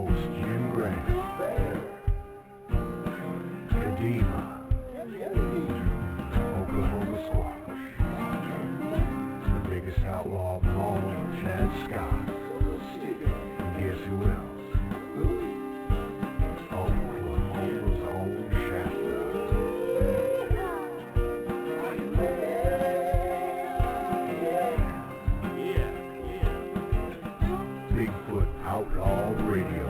host, Jim Grant, Kadima, Oklahoma Squatch, the biggest outlaw of them all, Chad Scott, and guess who else? Oklahoma's own Shasta. Bigfoot Outlaw Radio.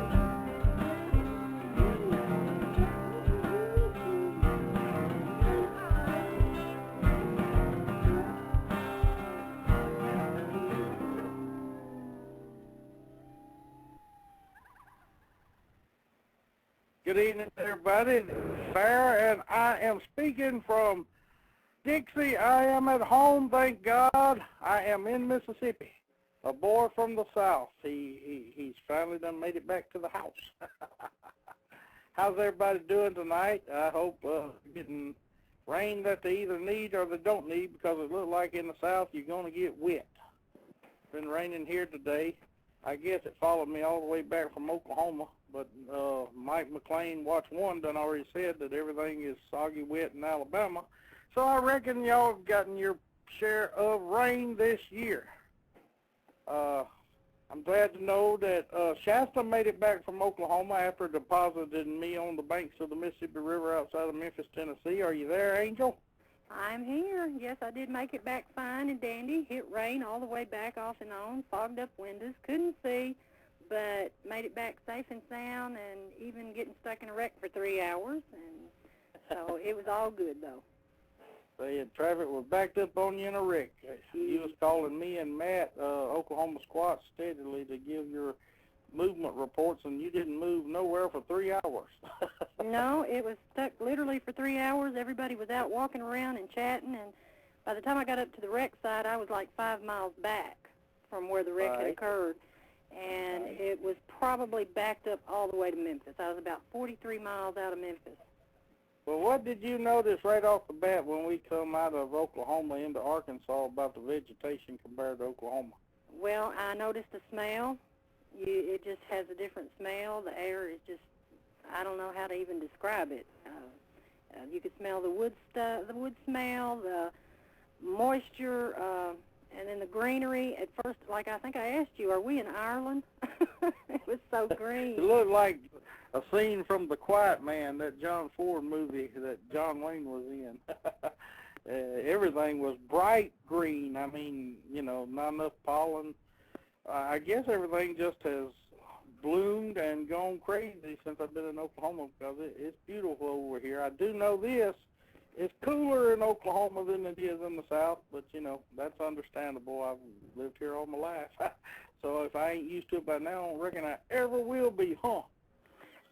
Good evening, everybody. This is Sarah, and I am speaking from Dixie. I am at home, thank God. I am in Mississippi. A boy from the South. He's finally done made it back to the house. How's everybody doing tonight? I hope getting rain that they either need or they don't need, because it looks like in the South you're going to get wet. It's been raining here today. I guess it followed me all the way back from Oklahoma, but Mike McLean, Watch 1, done already said that everything is soggy wet in Alabama. So I reckon y'all have gotten your share of rain this year. I'm glad to know that Shasta made it back from Oklahoma after depositing me on the banks of the Mississippi River outside of Memphis, Tennessee. Are you there, Angel? I'm here. Yes, I did make it back fine and dandy. Hit rain all the way back off and on, fogged up windows, couldn't see, but made it back safe and sound, and even getting stuck in a wreck for 3 hours. And so it was all good, though. The traffic was backed up on you in a wreck. You was calling me and Matt, Oklahoma Squatch, steadily to give your movement reports, and you didn't move nowhere for 3 hours. No, it was stuck literally for 3 hours. Everybody was out walking around and chatting, and by the time I got up to the wreck site, I was like 5 miles back from where the wreck had occurred, and it was probably backed up all the way to Memphis. I was about 43 miles out of Memphis. Well, what did you notice right off the bat when we come out of Oklahoma into Arkansas about the vegetation compared to Oklahoma? Well, I noticed the smell. It just has a different smell. The air is just, I don't know how to even describe it. You could smell the wood smell, the moisture, and then the greenery. At first, like I think I asked you, are we in Ireland? It was so green. It looked like a scene from The Quiet Man, that John Ford movie that John Wayne was in. Everything was bright green. I mean, you know, not enough pollen. I guess everything just has bloomed and gone crazy since I've been in Oklahoma, because it's beautiful over here. I do know this. It's cooler in Oklahoma than it is in the South, but, you know, that's understandable. I've lived here all my life. So if I ain't used to it by now, I don't reckon I ever will be, huh?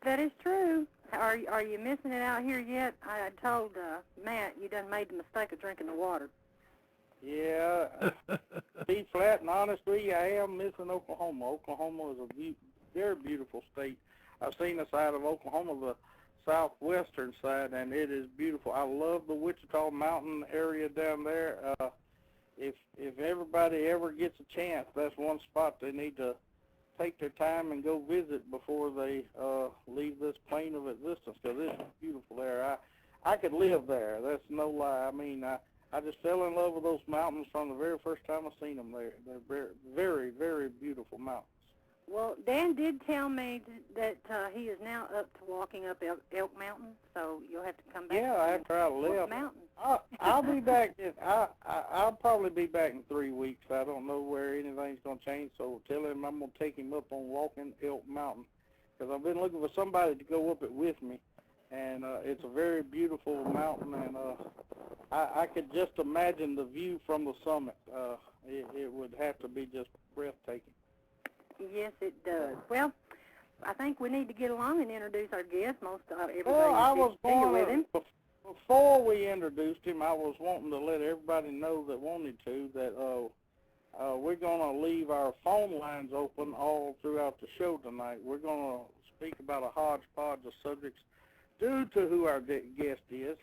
That is true. Are you missing it out here yet? I told Matt you done made the mistake of drinking the water. Yeah, be flat and honest with you, I am missing Oklahoma. Oklahoma is a very beautiful state. I've seen the side of Oklahoma, the southwestern side, and it is beautiful. I love the Wichita Mountain area down there. If everybody ever gets a chance, that's one spot they need to take their time and go visit before they leave this plane of existence, because it's beautiful there. I could live there. That's no lie. I mean, I just fell in love with those mountains from the very first time I seen them there. They're very, very, very beautiful mountains. Well, Dan did tell me that he is now up to walking up Elk Mountain, so you'll have to come back. Yeah, after I left. Mountain. I'll be back. I'll probably be back in 3 weeks. I don't know where anything's going to change, so tell him I'm going to take him up on walking Elk Mountain, because I've been looking for somebody to go up it with me, and it's a very beautiful mountain, and I could just imagine the view from the summit. It would have to be just breathtaking. Yes, it does. Well, I think we need to get along and introduce our guest. Most everybody was familiar with him. Before we introduced him, I was wanting to let everybody know that wanted to that we're going to leave our phone lines open all throughout the show tonight. We're going to speak about a hodgepodge of subjects due to who our guest is.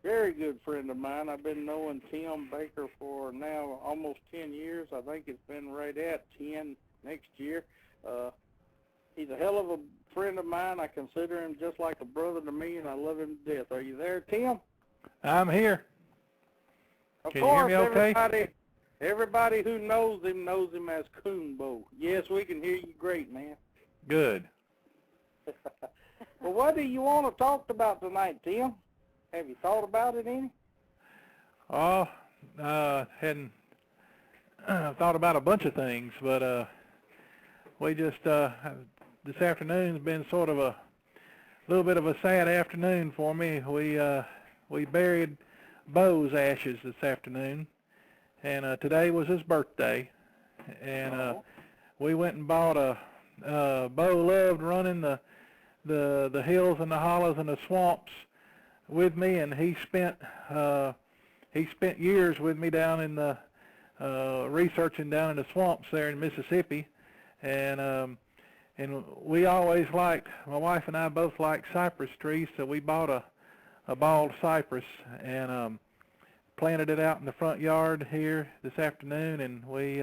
Very good friend of mine. I've been knowing Tim Baker for now almost 10 years. I think it's been right at 10 next year. He's He's a hell of a friend of mine. I consider him just like a brother to me, and I love him to death. Are you there, Tim? I'm here. Of Can you hear course, me okay? everybody who knows him as Coonbo. Yes, we can hear you great, man. Good. Well, what do you want to talk about tonight, Tim? Have you thought about it any? Oh, hadn't thought about a bunch of things, but we just this afternoon's been sort of a little bit of a sad afternoon for me. We buried Bo's ashes this afternoon, and today was his birthday, and we went and bought Bo loved running the hills and the hollows and the swamps with me, and he spent years with me down in the researching down in the swamps there in Mississippi, and we always liked, my wife and I both liked cypress trees, so we bought a bald cypress and planted it out in the front yard here this afternoon, and we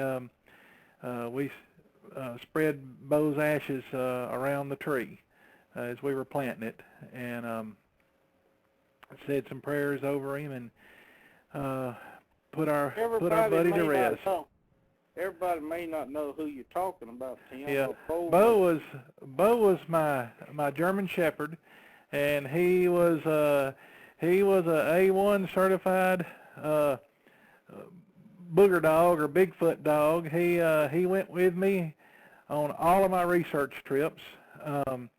spread Bo's ashes around the tree as we were planting it, and said some prayers over him, and put our buddy to rest. Everybody may not know who you're talking about, Tim. Yeah, Bo was my German Shepherd, and he was a A1 certified booger dog or Bigfoot dog. He went with me on all of my research trips, and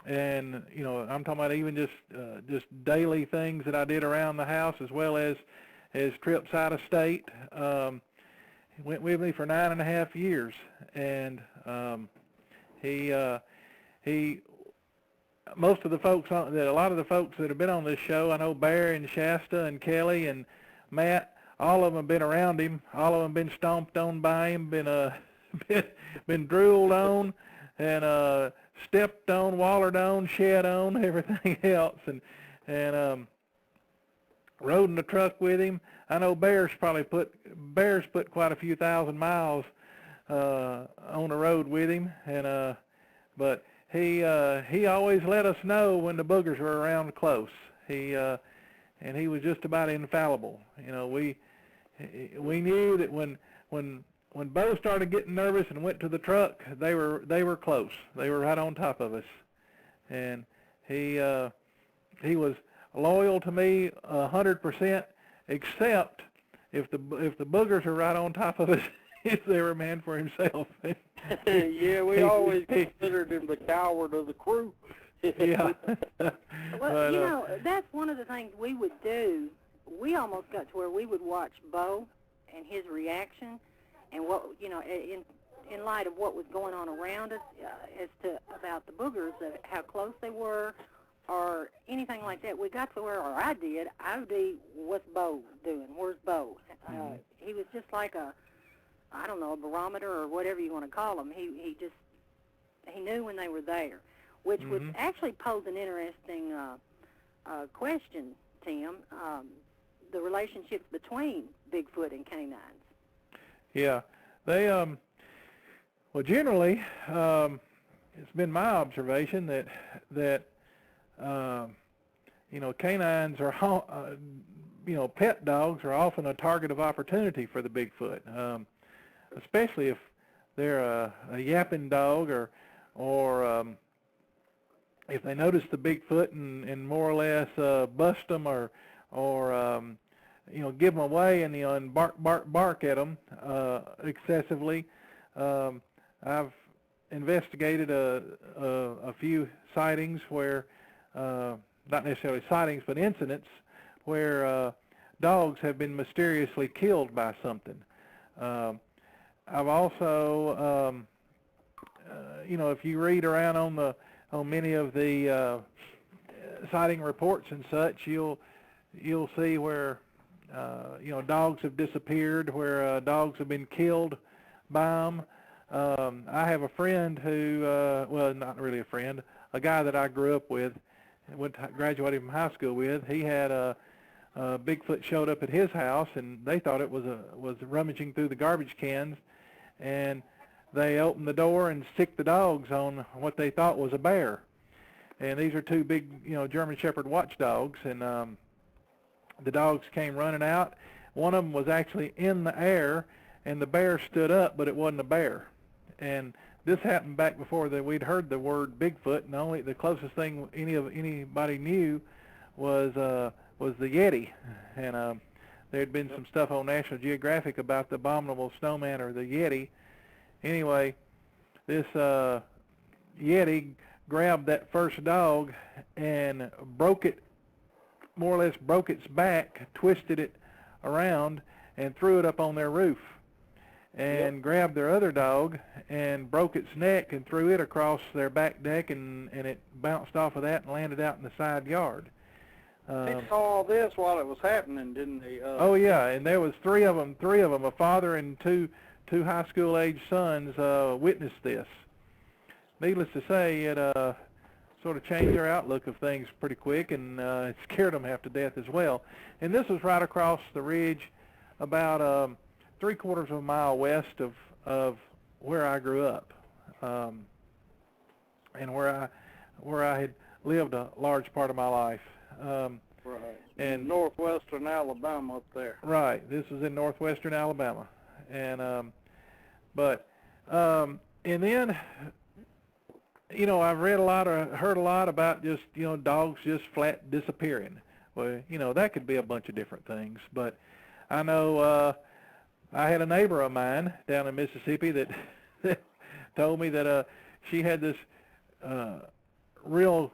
I'm talking about even just daily things that I did around the house, as well as trips out of state. He went with me for 9.5 years, and he most of the folks a lot of the folks that have been on this show, I know Barry and Shasta and Kelly and Matt, all of them have been around him. All of them been stomped on by him, been drooled on, and stepped on, wallered on, shed on, everything else, and rode in the truck with him. I know Bear's put quite a few thousand miles on the road with him, and but he always let us know when the boogers were around close. And he was just about infallible. We knew that when Bo started getting nervous and went to the truck, they were close. They were right on top of us, and he was loyal to me 100%, except if the boogers are right on top of us, if they were man for himself. Yeah, we always considered him the coward of the crew. Yeah. Well, that's one of the things we would do. We almost got to where we would watch Bo and his reaction, and what in light of what was going on around us, as to about the boogers, how close they were, or anything like that. We got to where, or I would be, what's Bo doing? Where's Bo? He was just like a barometer or whatever you want to call him. He knew when they were there, which would actually pose an interesting question, Tim, the relationships between Bigfoot and canines. Yeah, they, well, generally, it's been my observation that canines are, pet dogs are often a target of opportunity for the Bigfoot, especially if they're a yapping dog, or if they notice the Bigfoot and more or less bust them or give them away and bark at them excessively. I've investigated a few sightings where, not necessarily sightings, but incidents where dogs have been mysteriously killed by something. I've also, if you read around on many of the sighting reports and such, you'll see where dogs have disappeared, where dogs have been killed by them. I have a friend who, well, not really a friend, a guy that I grew up with, graduated from high school with. He had a Bigfoot showed up at his house, and they thought it was rummaging through the garbage cans, and they opened the door and sicked the dogs on what they thought was a bear. And these are two big, German Shepherd watchdogs, and the dogs came running out. One of them was actually in the air, and the bear stood up, but it wasn't a bear. And this happened back before that we'd heard the word Bigfoot, and the closest thing anybody knew was the Yeti. And there had been some stuff on National Geographic about the abominable snowman or the Yeti. Anyway, this Yeti grabbed that first dog and more or less broke its back, twisted it around, and threw it up on their roof. And grabbed their other dog and broke its neck and threw it across their back deck, and it bounced off of that and landed out in the side yard. They saw all this while it was happening, didn't they? Oh yeah, and there was three of them, a father and two high school age sons witnessed this. Needless to say, it sort of changed their outlook of things pretty quick, and it scared them half to death as well. And this was right across the ridge, about 3/4 of a mile west of where I grew up, and where I had lived a large part of my life. Right. And northwestern Alabama up there. Right. This was in northwestern Alabama, and and then, I've heard a lot about just dogs just flat disappearing. Well, that could be a bunch of different things, but I know I had a neighbor of mine down in Mississippi that told me that she had this real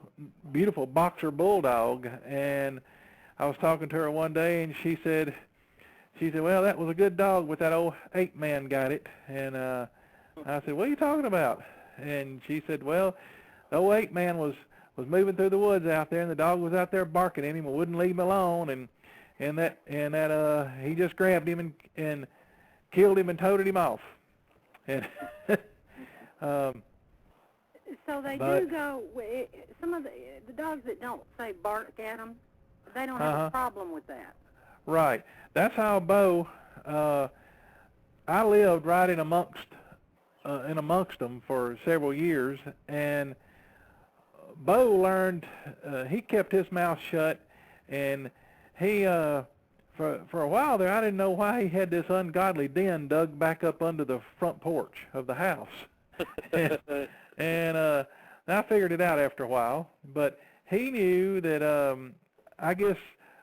beautiful boxer bulldog, and I was talking to her one day, and she said, well, that was a good dog, but that old ape man got it. And I said, what are you talking about? And she said, well, the old ape man was moving through the woods out there, and the dog was out there barking at him and wouldn't leave him alone, and that he just grabbed him and killed him and toted him off. And so they do go. Some of the dogs that don't say bark at them, they don't have a problem with that. Right. That's how Bo. I lived right in amongst them for several years, and Bo learned. He kept his mouth shut, and he. For a while there, I didn't know why he had this ungodly den dug back up under the front porch of the house. and I figured it out after a while. But he knew that I guess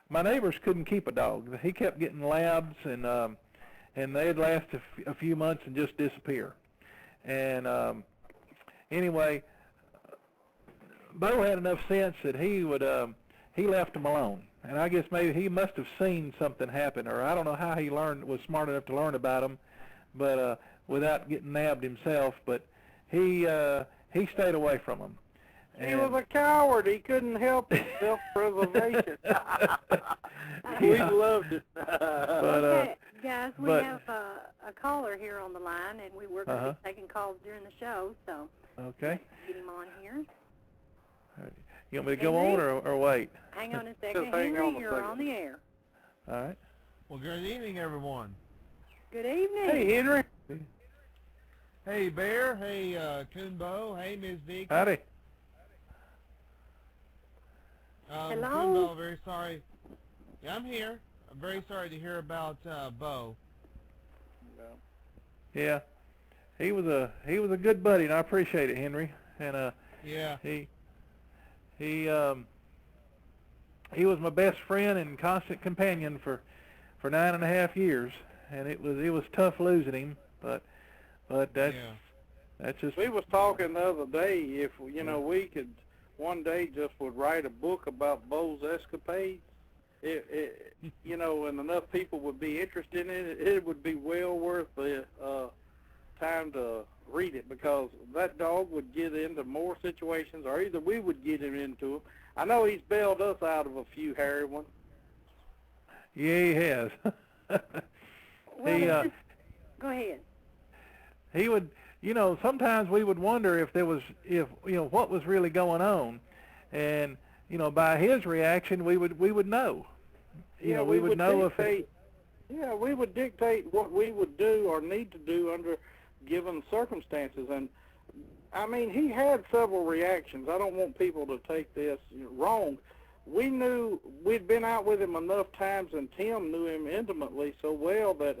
my neighbors couldn't keep a dog. He kept getting labs, and they'd last a few months and just disappear. And anyway, Bo had enough sense that he left them alone. And I guess maybe he must have seen something happen, or I don't know how he was smart enough to learn about them, but without getting nabbed himself. But he stayed away from them. He was a coward. He couldn't help his self-preservation. We loved it. But, guys, we have a caller here on the line, and we're going to be taking calls during the show, so okay. Get him on here. You want me to go on or wait? Hang on a second. Henry, you're on the air. All right. Well, good evening, everyone. Good evening. Hey, Henry. Hey, Bear. Hey, Coonbo. Hey, Ms. Deacon. Howdy. Hello. Coonbo, very sorry. Yeah, I'm here. I'm very sorry to hear about Bo. Yeah. He was a good buddy, and I appreciate it, Henry. And yeah. He was my best friend and constant companion for 9.5 years, and it was tough losing him, but that's just. We was talking the other day if we could one day just would write a book about Bo's escapades. And enough people would be interested in it. It would be well worth the time to read it, because that dog would get into more situations, or either we would get him into them. I know he's bailed us out of a few hairy ones. Yeah, he has. Go ahead. He would, sometimes we would wonder if what was really going on, and by his reaction we would know. We would know dictate, we would dictate what we would do or need to do under given circumstances. And I mean, he had several reactions. I don't want people to take this wrong. We knew, we'd been out with him enough times, and Tim knew him intimately so well that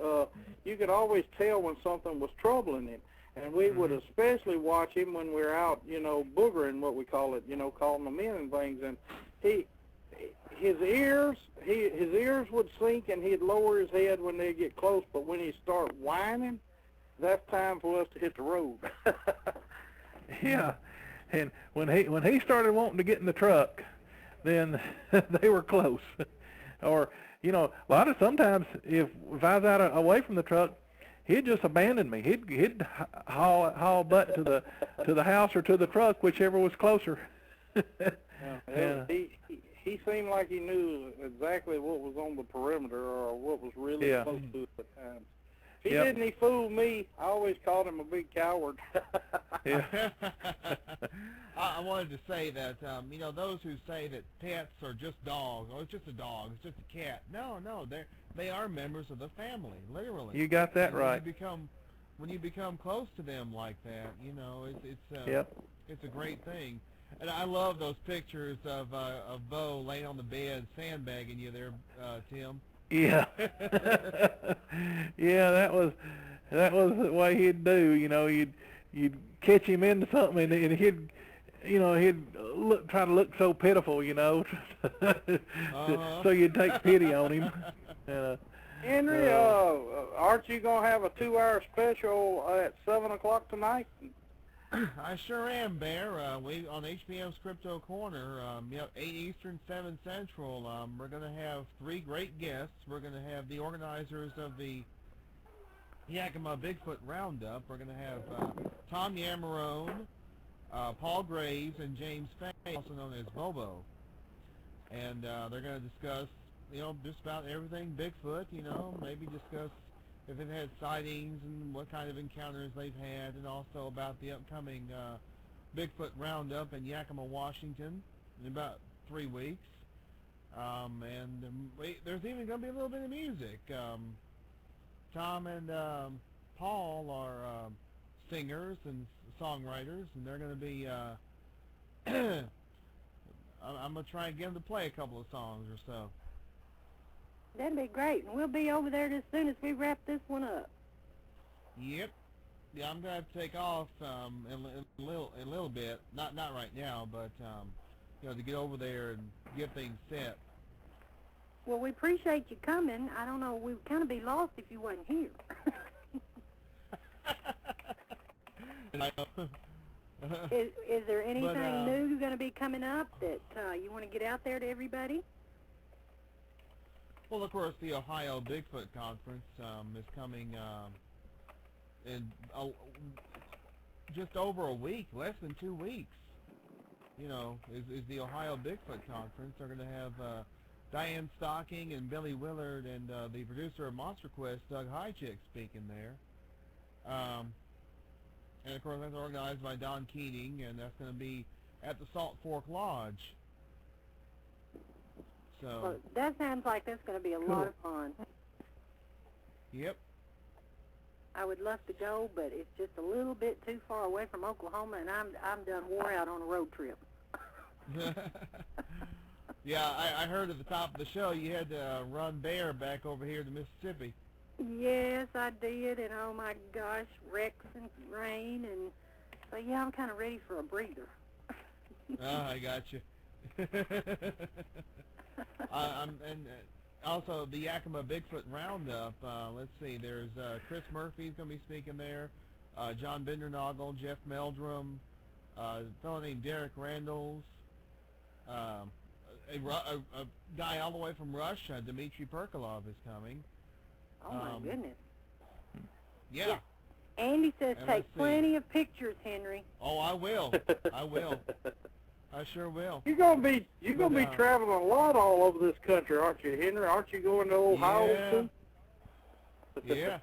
you could always tell when something was troubling him. And we would especially watch him when we were out, you know, boogering, what we call it, you know, calling them in and things. And his ears would sink, and he'd lower his head when they'd get close. But when he'd start whining, that's time for us to hit the road. Yeah, and when he started wanting to get in the truck, then they were close. Or, you know, sometimes if I was out away from the truck, he'd just abandon me. He'd haul butt to the house or to the truck, whichever was closer. He seemed like he knew exactly what was on the perimeter or what was really close to it at times. If he didn't, he fooled me. I always called him a big coward. Yeah. I wanted to say that, you know, those who say that pets are just dogs, or it's just a dog, it's just a cat. No, they are members of the family, literally. You got that right. When you become close to them like that, you know, it's a great thing. And I love those pictures of Bo laying on the bed sandbagging you there, Tim. Yeah. Yeah, that was the way he'd do. You know, you'd catch him into something, and he'd try to look so pitiful, you know, so you'd take pity on him. Henry, aren't you gonna have a 2-hour special at 7 o'clock tonight? I sure am, Bear. We on HPM's Crypto Corner, 8 Eastern, 7 Central. We're going to have 3 great guests. We're going to have the organizers of the Yakima Bigfoot Roundup. We're going to have Tom Yamarone, Paul Graves, and James Fay, also known as Bobo. And they're going to discuss, you know, just about everything Bigfoot, you know, maybe discuss if they've had sightings and what kind of encounters they've had, and also about the upcoming Bigfoot Roundup in Yakima, Washington in about 3 weeks. There's even going to be a little bit of music. Tom and Paul are singers and songwriters, and they're going to be, I'm going to try and get them to play a couple of songs or so. That'd be great, and we'll be over there as soon as we wrap this one up. Yep. Yeah, I'm gonna have to take off in a little bit. Not right now, but you know, to get over there and get things set. Well, we appreciate you coming. I don't know, we'd kind of be lost if you wasn't here. Is there anything new going to be coming up that you want to get out there to everybody? Well, of course, the Ohio Bigfoot Conference is coming in just over a week, less than 2 weeks. You know, is the Ohio Bigfoot Conference. They're going to have Diane Stocking and Billy Willard and the producer of Monster Quest, Doug Highchick, speaking there. And, of course, that's organized by Don Keating, and that's going to be at the Salt Fork Lodge. So, well, that sounds like that's going to be a lot of fun. Yep. I would love to go, but it's just a little bit too far away from Oklahoma, and I'm done wore out on a road trip. Yeah, I heard at the top of the show you had to run Bear back over here to Mississippi. Yes, I did, and oh my gosh, wrecks and rain, and so yeah, I'm kind of ready for a breather. I got you. And also the Yakima Bigfoot Roundup. Let's see, there's Chris Murphy's going to be speaking there, John Bindernagel, Jeff Meldrum, a fellow named Derek Randalls, a guy all the way from Russia, Dmitry Perkolov, is coming. Oh my goodness. Yeah. Andy says And take plenty of pictures, Henry. Oh, I will. I will. I sure will. You're gonna be traveling a lot all over this country, aren't you, Henry? Aren't you going to Ohio too? Yeah.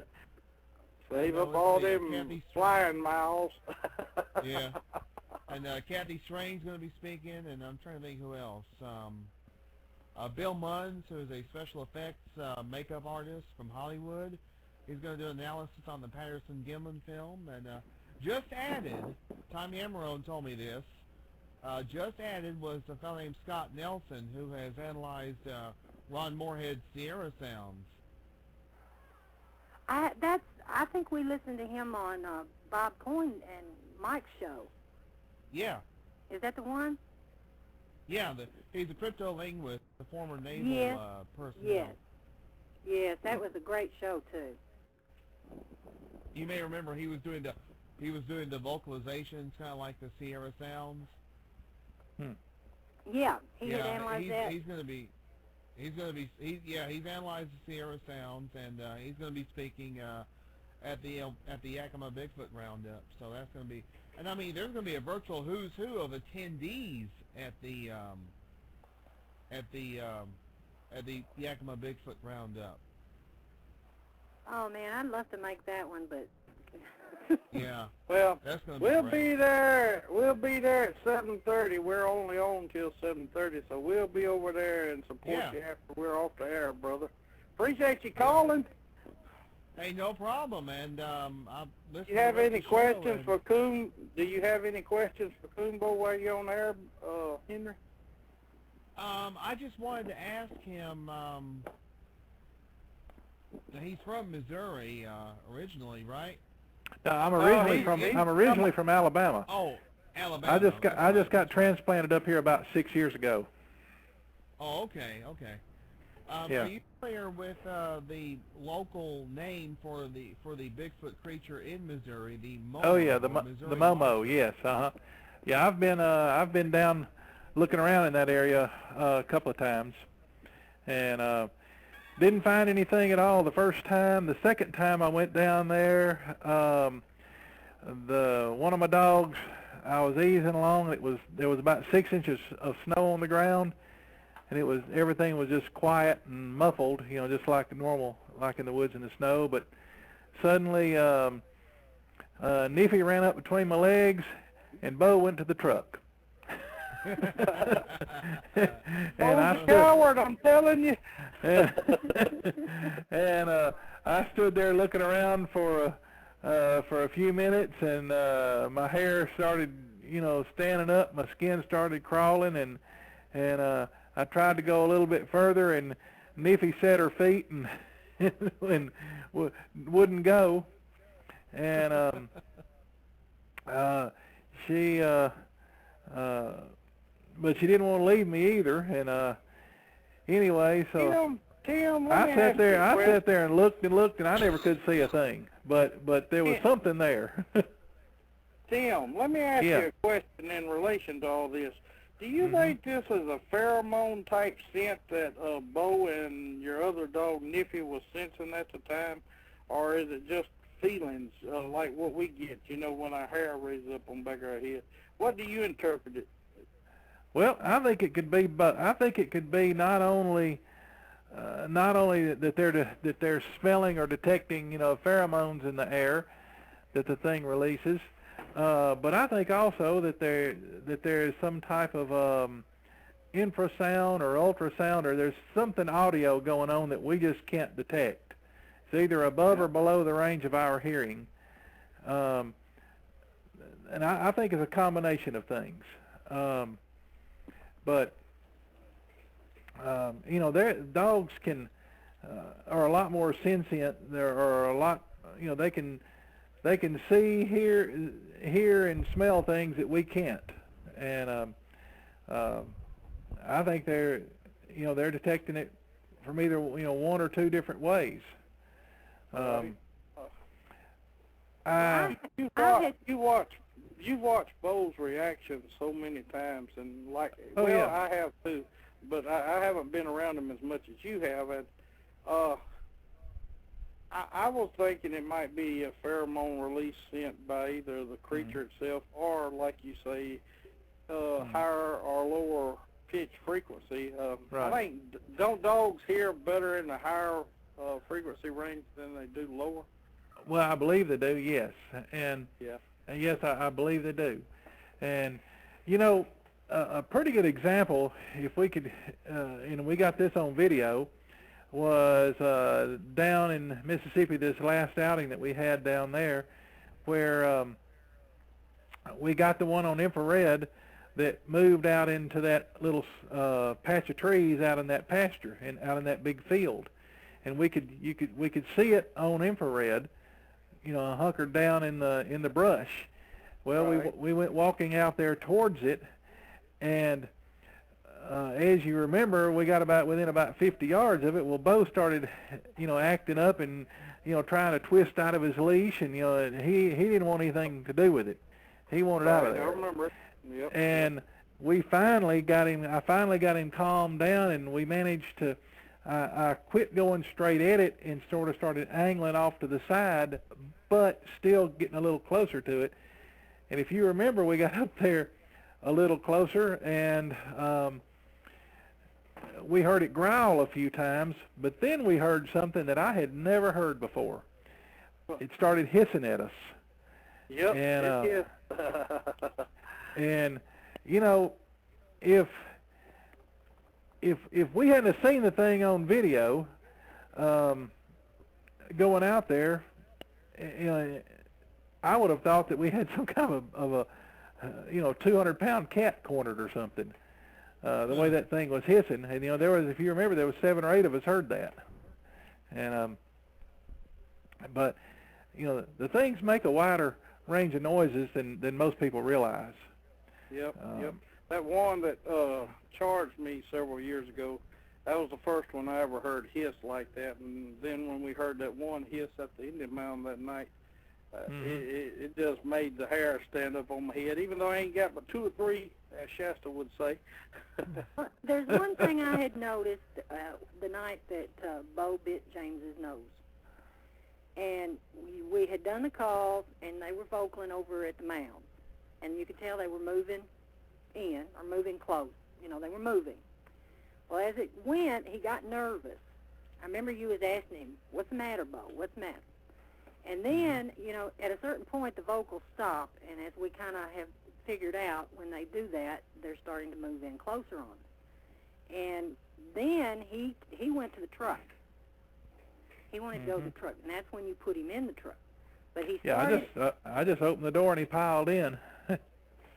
Save up all them flying miles. Yeah. And Kathy Strain's going to be speaking, and I'm trying to think who else. Bill Munns, who is a special effects makeup artist from Hollywood. He's going to do analysis on the Patterson-Gimlin film, and just added, Tommy Emerald told me this, just added was a fellow named Scott Nelson, who has analyzed Ron Moorhead's Sierra sounds. I think we listened to him on Bob Coyne and Mike's show. Yeah. Is that the one? Yeah, he's a cryptolinguist, the former naval personnel. Yes, that was a great show too. You may remember he was doing the vocalizations, kind of like the Sierra sounds. Yeah, he had analyzed that. He's analyzed the Sierra sounds, and he's going to be speaking at the Yakima Bigfoot Roundup. So that's going to be, and I mean, there's going to be a virtual who's who of attendees at the Yakima Bigfoot Roundup. Oh man, I'd love to make that one, but yeah. Well, that's gonna we'll be be there. We'll be there at 7:30. We're only on till 7:30, so we'll be over there and support you after we're off the air, brother. Appreciate you calling. Hey, no problem. And Do you have any questions for Coon? Do you have any questions for Coonbo while you're on air, Henry? I just wanted to ask him. He's from Missouri originally, right? No, I'm originally from Alabama. Oh, Alabama. I just got transplanted up here about 6 years ago. Oh, okay. Yeah. Are you familiar with the local name for the Bigfoot creature in Missouri, the Momo? Oh yeah, the Momo. Yes. Yeah, I've been down looking around in that area a couple of times, and didn't find anything at all the first time. The second time I went down there, one of my dogs, I was easing along. There was about 6 inches of snow on the ground, and everything was just quiet and muffled, just like normal, like in the woods in the snow. But suddenly, Niffy ran up between my legs, and Bo went to the truck. And I coward, I'm telling you. and I stood there looking around for a few minutes, and my hair started, standing up. My skin started crawling, and I tried to go a little bit further, and Niffy set her feet and and wouldn't go, and she. But she didn't want to leave me either, and anyway, so Tim, I sat there and looked, and I never could see a thing. But there was something there. Tim, let me ask you a question in relation to all this. Do you think this is a pheromone type scent that Bo and your other dog Niffy was sensing at the time, or is it just feelings like what we get? When our hair raises up on the back of our head. What do you interpret it? Well, I think it could be, but I think it could be not only that they're smelling or detecting, pheromones in the air that the thing releases, but I think also that there is some type of infrasound or ultrasound, or there's something audio going on that we just can't detect. It's either above or below the range of our hearing, and I think it's a combination of things. But their dogs are a lot more sentient. There are a lot, they can see, hear, and smell things that we can't. And I think they're detecting it from either one or two different ways. You've watched Bo's reaction so many times, and I have too, but I haven't been around him as much as you have. And I was thinking it might be a pheromone release sent by either the creature itself or, like you say, higher or lower pitch frequency. Right. I think don't dogs hear better in the higher frequency range than they do lower? Well, I believe they do, yes, and yes, I believe they do. And a pretty good example, if we could, we got this on video, was down in Mississippi, this last outing that we had down there, where we got the one on infrared that moved out into that little patch of trees out in that pasture and out in that big field, and we could see it on infrared, hunkered down in the brush. Well, Right. we went walking out there towards it, and as you remember, we got within about 50 yards of it. Well, Bo started, acting up and, trying to twist out of his leash, and he didn't want anything to do with it. He wanted out of Right, I there. remember. Yep. And we finally got him. I finally got him calmed down, and we managed to. I quit going straight at it and sort of started angling off to the side, but still getting a little closer to it. And if you remember, we got up there a little closer, and we heard it growl a few times, but then we heard something that I had never heard before. It started hissing at us. Yep. And, it and if we hadn't have seen the thing on video going out there, I would have thought that we had some kind of a 200-pound cat cornered or something. The way that thing was hissing, and there was, if you remember, there was 7 or 8 of us heard that, and but the things make a wider range of noises than most people realize. Yep. That one that charged me several years ago, that was the first one I ever heard hiss like that. And then when we heard that one hiss at the Indian Mound that night, it just made the hair stand up on my head, even though I ain't got but 2 or 3, as Shasta would say. There's one thing I had noticed the night that Bo bit James's nose. And we had done the calls, and they were vocaling over at the mound. And you could tell they were moving in or moving close. They were moving. Well, as it went, he got nervous. I remember you was asking him, "What's the matter, Bo? What's the matter?" And then, at a certain point, the vocals stop, and as we kind of have figured out, when they do that, they're starting to move in closer on us. And then he went to the truck. He wanted to go to the truck, and that's when you put him in the truck. But he started... Yeah, I just opened the door and he piled in.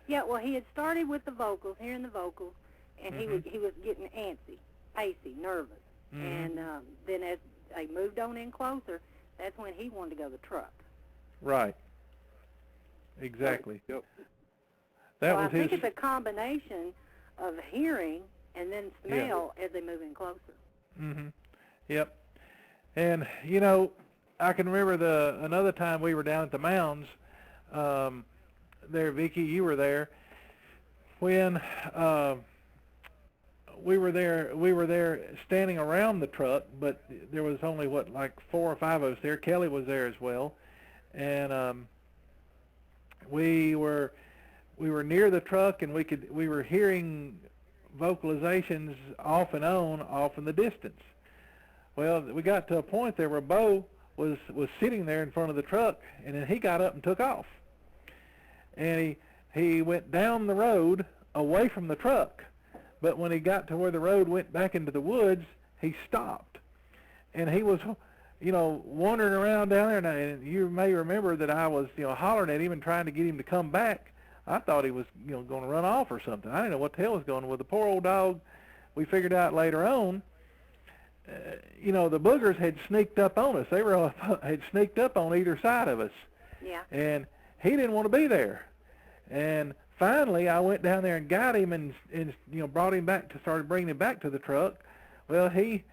Yeah, well, he had started with the vocals, hearing the vocals, and he was getting antsy, pacey, nervous. And then as they moved on in closer, that's when he wanted to go to the truck. Right. Exactly. Yep. That so was I think it's a combination of hearing and then smell as they move in closer. Yep. And I can remember another time we were down at the mounds. There, Vicki, you were there when we were there standing around the truck, but there was only like 4 or 5 of us there. Kelly was there as well, and we were near the truck, and we were hearing vocalizations off in the distance. Well, we got to a point there where Bo was sitting there in front of the truck, and then he got up and took off. And he went down the road away from the truck, but when he got to where the road went back into the woods, he stopped. And he was, wandering around down there, and you may remember that I was, hollering at him and trying to get him to come back. I thought he was, going to run off or something. I didn't know what the hell was going on with the poor old dog. We figured out later on, the boogers had sneaked up on us. They had sneaked up on either side of us. Yeah. And he didn't want to be there. And finally, I went down there and got him and brought him back started bringing him back to the truck. Well, he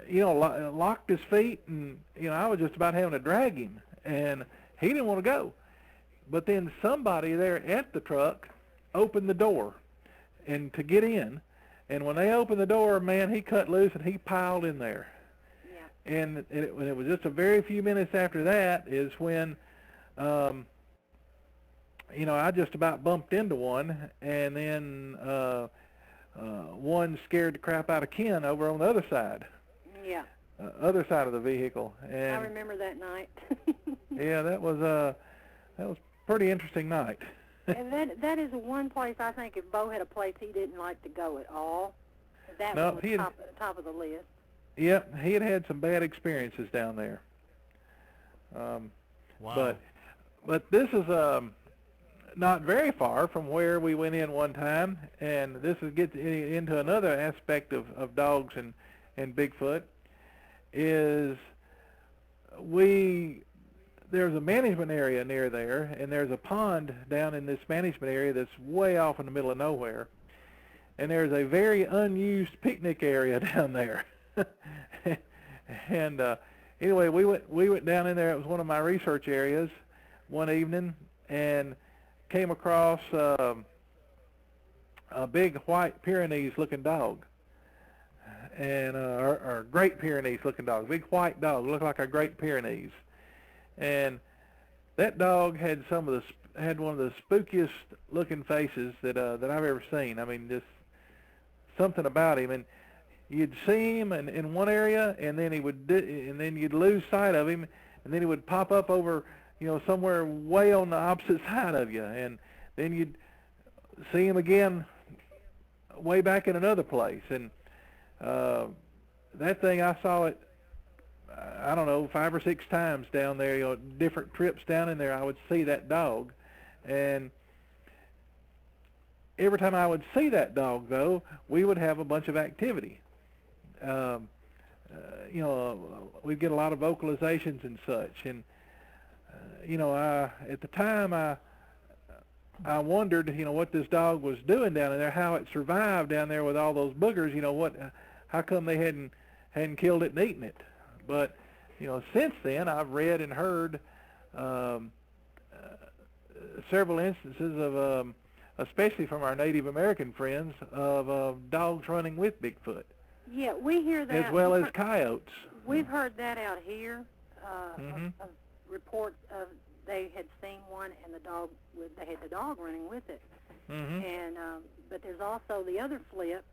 locked his feet, and I was just about having to drag him, and he didn't want to go. But then somebody there at the truck opened the door and to get in, and when they opened the door, man, he cut loose and he piled in there. Yeah. And it was just a very few minutes after that is when I just about bumped into one, and then one scared the crap out of Ken over on the other side. Yeah. Other side of the vehicle. And I remember that night. yeah, that was a pretty interesting night. And that is one place I think if Bo had a place he didn't like to go at all, That No, one was he had, top of the list. yep, he had some bad experiences down there. Wow. But this is not very far from where we went in one time, and this is get into another aspect of dogs and Bigfoot. Is there's a management area near there, and there's a pond down in this management area that's way off in the middle of nowhere, and there's a very unused picnic area down there. And anyway, we went down in there. It was one of my research areas one evening, and came across a big white Pyrenees-looking dog, and or Great Pyrenees-looking dog, big white dog, looked like a Great Pyrenees. And that dog had one of the spookiest looking faces that I've ever seen. I mean, just something about him. And you'd see him in one area, and then and then you'd lose sight of him, and then he would pop up over, somewhere way on the opposite side of you, and then you'd see him again way back in another place. And that thing, I saw it, I don't know, 5 or 6 times down there, different trips down in there, I would see that dog. And every time I would see that dog, though, we would have a bunch of activity. We'd get a lot of vocalizations and such. And, at the time, I wondered, what this dog was doing down in there, how it survived down there with all those boogers, how come they hadn't killed it and eaten it. But, since then, I've read and heard several instances of, especially from our Native American friends, of dogs running with Bigfoot. Yeah, we hear that. As well as coyotes. We've heard that out here, Mhm. of reports of they had seen one and they had the dog running with it. Mhm. And but there's also the other flip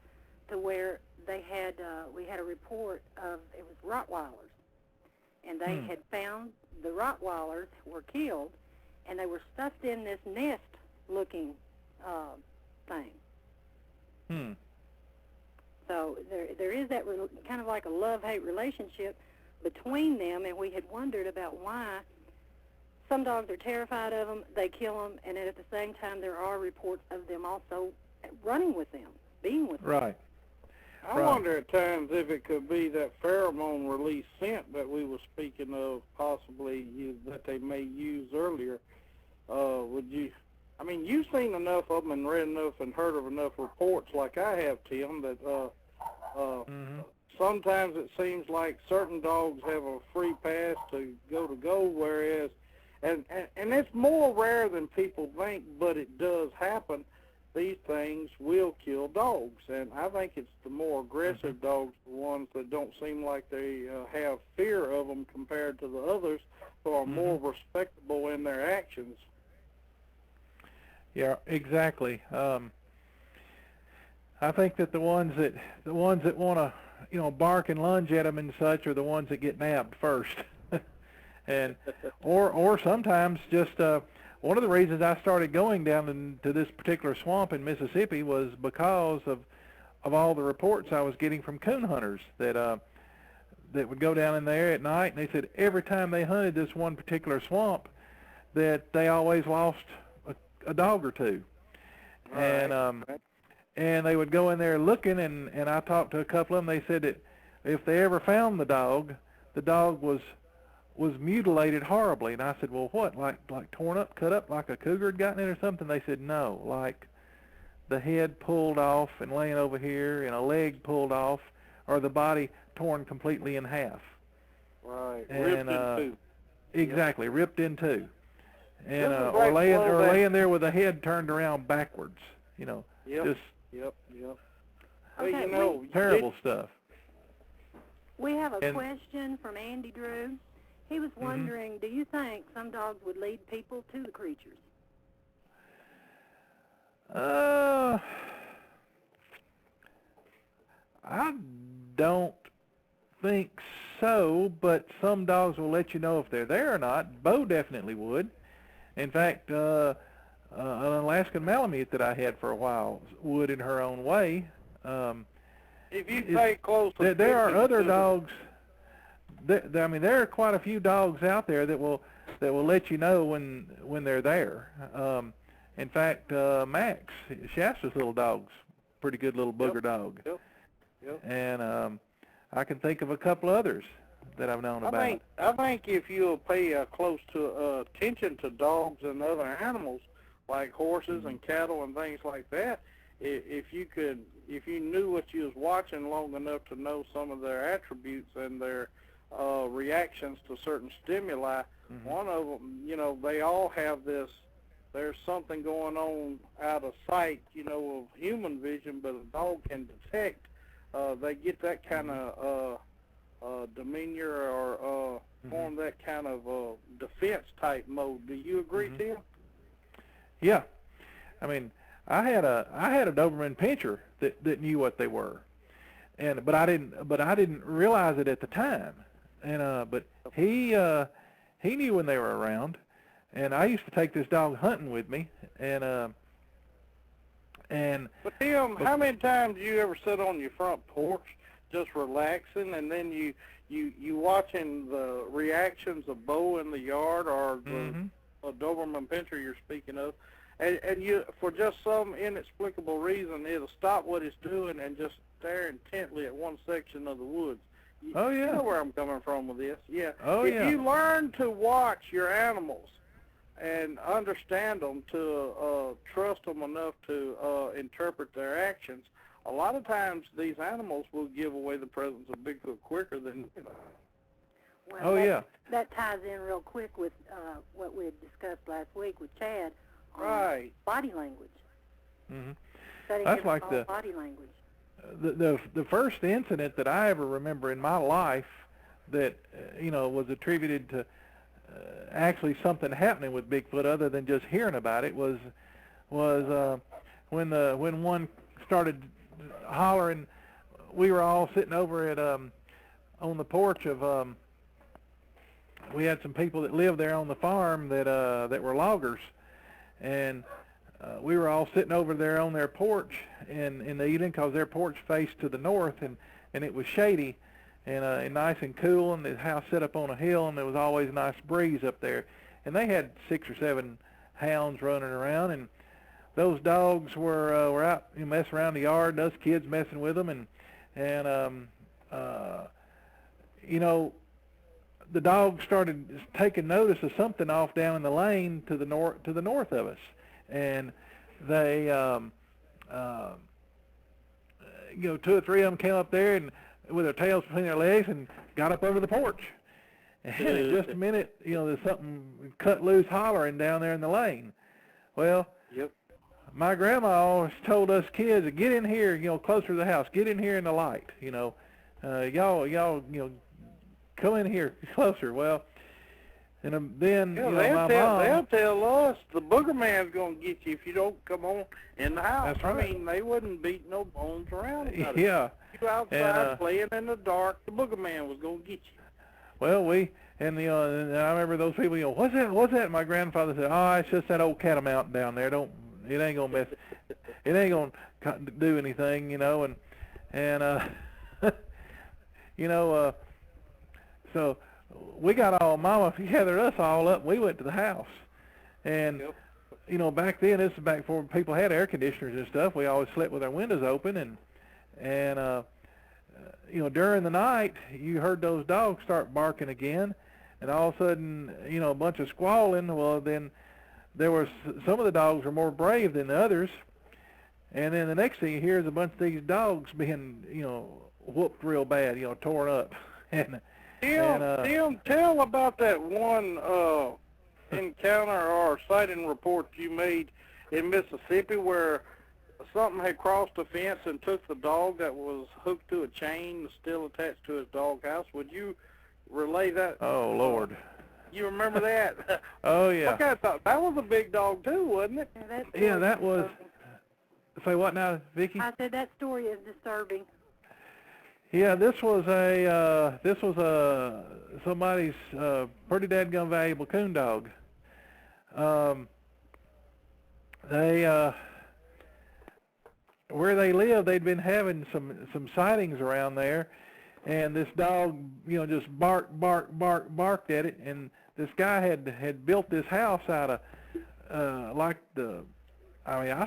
to where we had a report of it was Rottweilers, and they had found the Rottweilers were killed, and they were stuffed in this nest-looking thing. Hmm. So there is that kind of like a love-hate relationship between them, and we had wondered about why some dogs are terrified of them, they kill them, and at the same time there are reports of them also running with them, being with them. Right. I wonder at times if it could be that pheromone release scent that we were speaking of, possibly that they may use earlier. You've seen enough of them and read enough and heard of enough reports like I have, Tim, that sometimes it seems like certain dogs have a free pass to go, whereas, and it's more rare than people think, but it does happen. These things will kill dogs, and I think it's the more aggressive dogs, the ones that don't seem like they have fear of them compared to the others, who are more respectable in their actions. Yeah, exactly. I think that the ones that want to, bark and lunge at them and such are the ones that get nabbed first, and or sometimes just. One of the reasons I started going down into this particular swamp in Mississippi was because of all the reports I was getting from coon hunters that would go down in there at night, and they said every time they hunted this one particular swamp that they always lost a dog or two. Right. And they would go in there looking, and I talked to a couple of them. They said that if they ever found the dog was mutilated horribly. And I said, well, what, like torn up, cut up, like a cougar had gotten it or something? They said, no, like the head pulled off and laying over here, and a leg pulled off, or the body torn completely in half. Right, and, ripped in two. Exactly, ripped in two. And or laying there with the head turned around backwards, Yep. Just Okay, well, terrible stuff. We have a question from Andy Drew. He was wondering, do you think some dogs would lead people to the creatures? I don't think so, but some dogs will let you know if they're there or not. Bo definitely would. In fact, an Alaskan Malamute that I had for a while would in her own way. if you pay close there are attention other to dogs. I mean, there are quite a few dogs out there that will let you know when they're there. In fact, Max, Shasta's little dog's pretty good little booger dog. Yep. And I can think of a couple others that I've known about. I think if you'll pay close attention to dogs and other animals like horses and cattle and things like that, if you knew what you was watching long enough to know some of their attributes and their reactions to certain stimuli, one of them, they all have this. There's something going on out of sight, of human vision, but a dog can detect. They get that kind of demeanor or form that kind of defense type mode. Do you agree, Tim? Yeah, I mean, I had a Doberman Pinscher that knew what they were, but I didn't realize it at the time, but he knew when they were around, and I used to take this dog hunting with me, and. But Tim, how many times do you ever sit on your front porch just relaxing, and then you watching the reactions of Bo in the yard or the Doberman Pinscher you're speaking of, and you, for just some inexplicable reason, it'll stop what it's doing and just stare intently at one section of the woods. You know where I'm coming from with this. Yeah. If you learn to watch your animals and understand them, to trust them enough to interpret their actions, a lot of times these animals will give away the presence of Bigfoot quicker than you know. Well, that ties in real quick with what we had discussed last week with Chad on body language. That's like the body language. The first incident that I ever remember in my life that was attributed to actually something happening with Bigfoot other than just hearing about it was when one started hollering. We were all sitting over at on the porch of we had some people that lived there on the farm that were loggers, and we were all sitting over there on their porch in the evening because their porch faced to the north, and it was shady and nice and cool, and the house set up on a hill, and there was always a nice breeze up there. And they had 6 or 7 hounds running around, and those dogs were out messing around the yard, and us kids messing with them, and the dogs started taking notice of something off down in the lane to the north of us, and they 2 or 3 of them came up there and with their tails between their legs and got up over the porch. And in just a minute, there's something cut loose hollering down there in the lane. Well, my grandma always told us kids to get in here, closer to the house, get in here in the light, y'all, come in here closer. Well, and then, my mom... They'll tell us the booger man's going to get you if you don't come on in the house. That's right. I mean, they wouldn't beat no bones around about it. Yeah. You outside playing in the dark, the booger man was going to get you. Well, and I remember those people, what's that? My grandfather said, it's just that old catamount down there. It ain't going to mess, it ain't going to do anything, so we got Mama gathered us all up, and we went to the house. And, back then, this is back before people had air conditioners and stuff, we always slept with our windows open, and during the night, you heard those dogs start barking again, and all of a sudden, a bunch of squalling. Well, then there was, some of the dogs were more brave than the others, and then the next thing you hear is a bunch of these dogs being, whooped real bad, torn up. Tim, tell about that one encounter or sighting report you made in Mississippi where something had crossed the fence and took the dog that was hooked to a chain still attached to his doghouse. Would you relay that? Oh, Lord. You remember that? Oh, yeah. Okay, I thought that was a big dog, too, wasn't it? Yeah, that was... Say what now, Vicki? I said that story is disturbing. Yeah, this was somebody's pretty dadgum valuable coon dog. They where they lived, they'd been having some sightings around there, and this dog, you know, just barked at it. And this guy had built this house out of I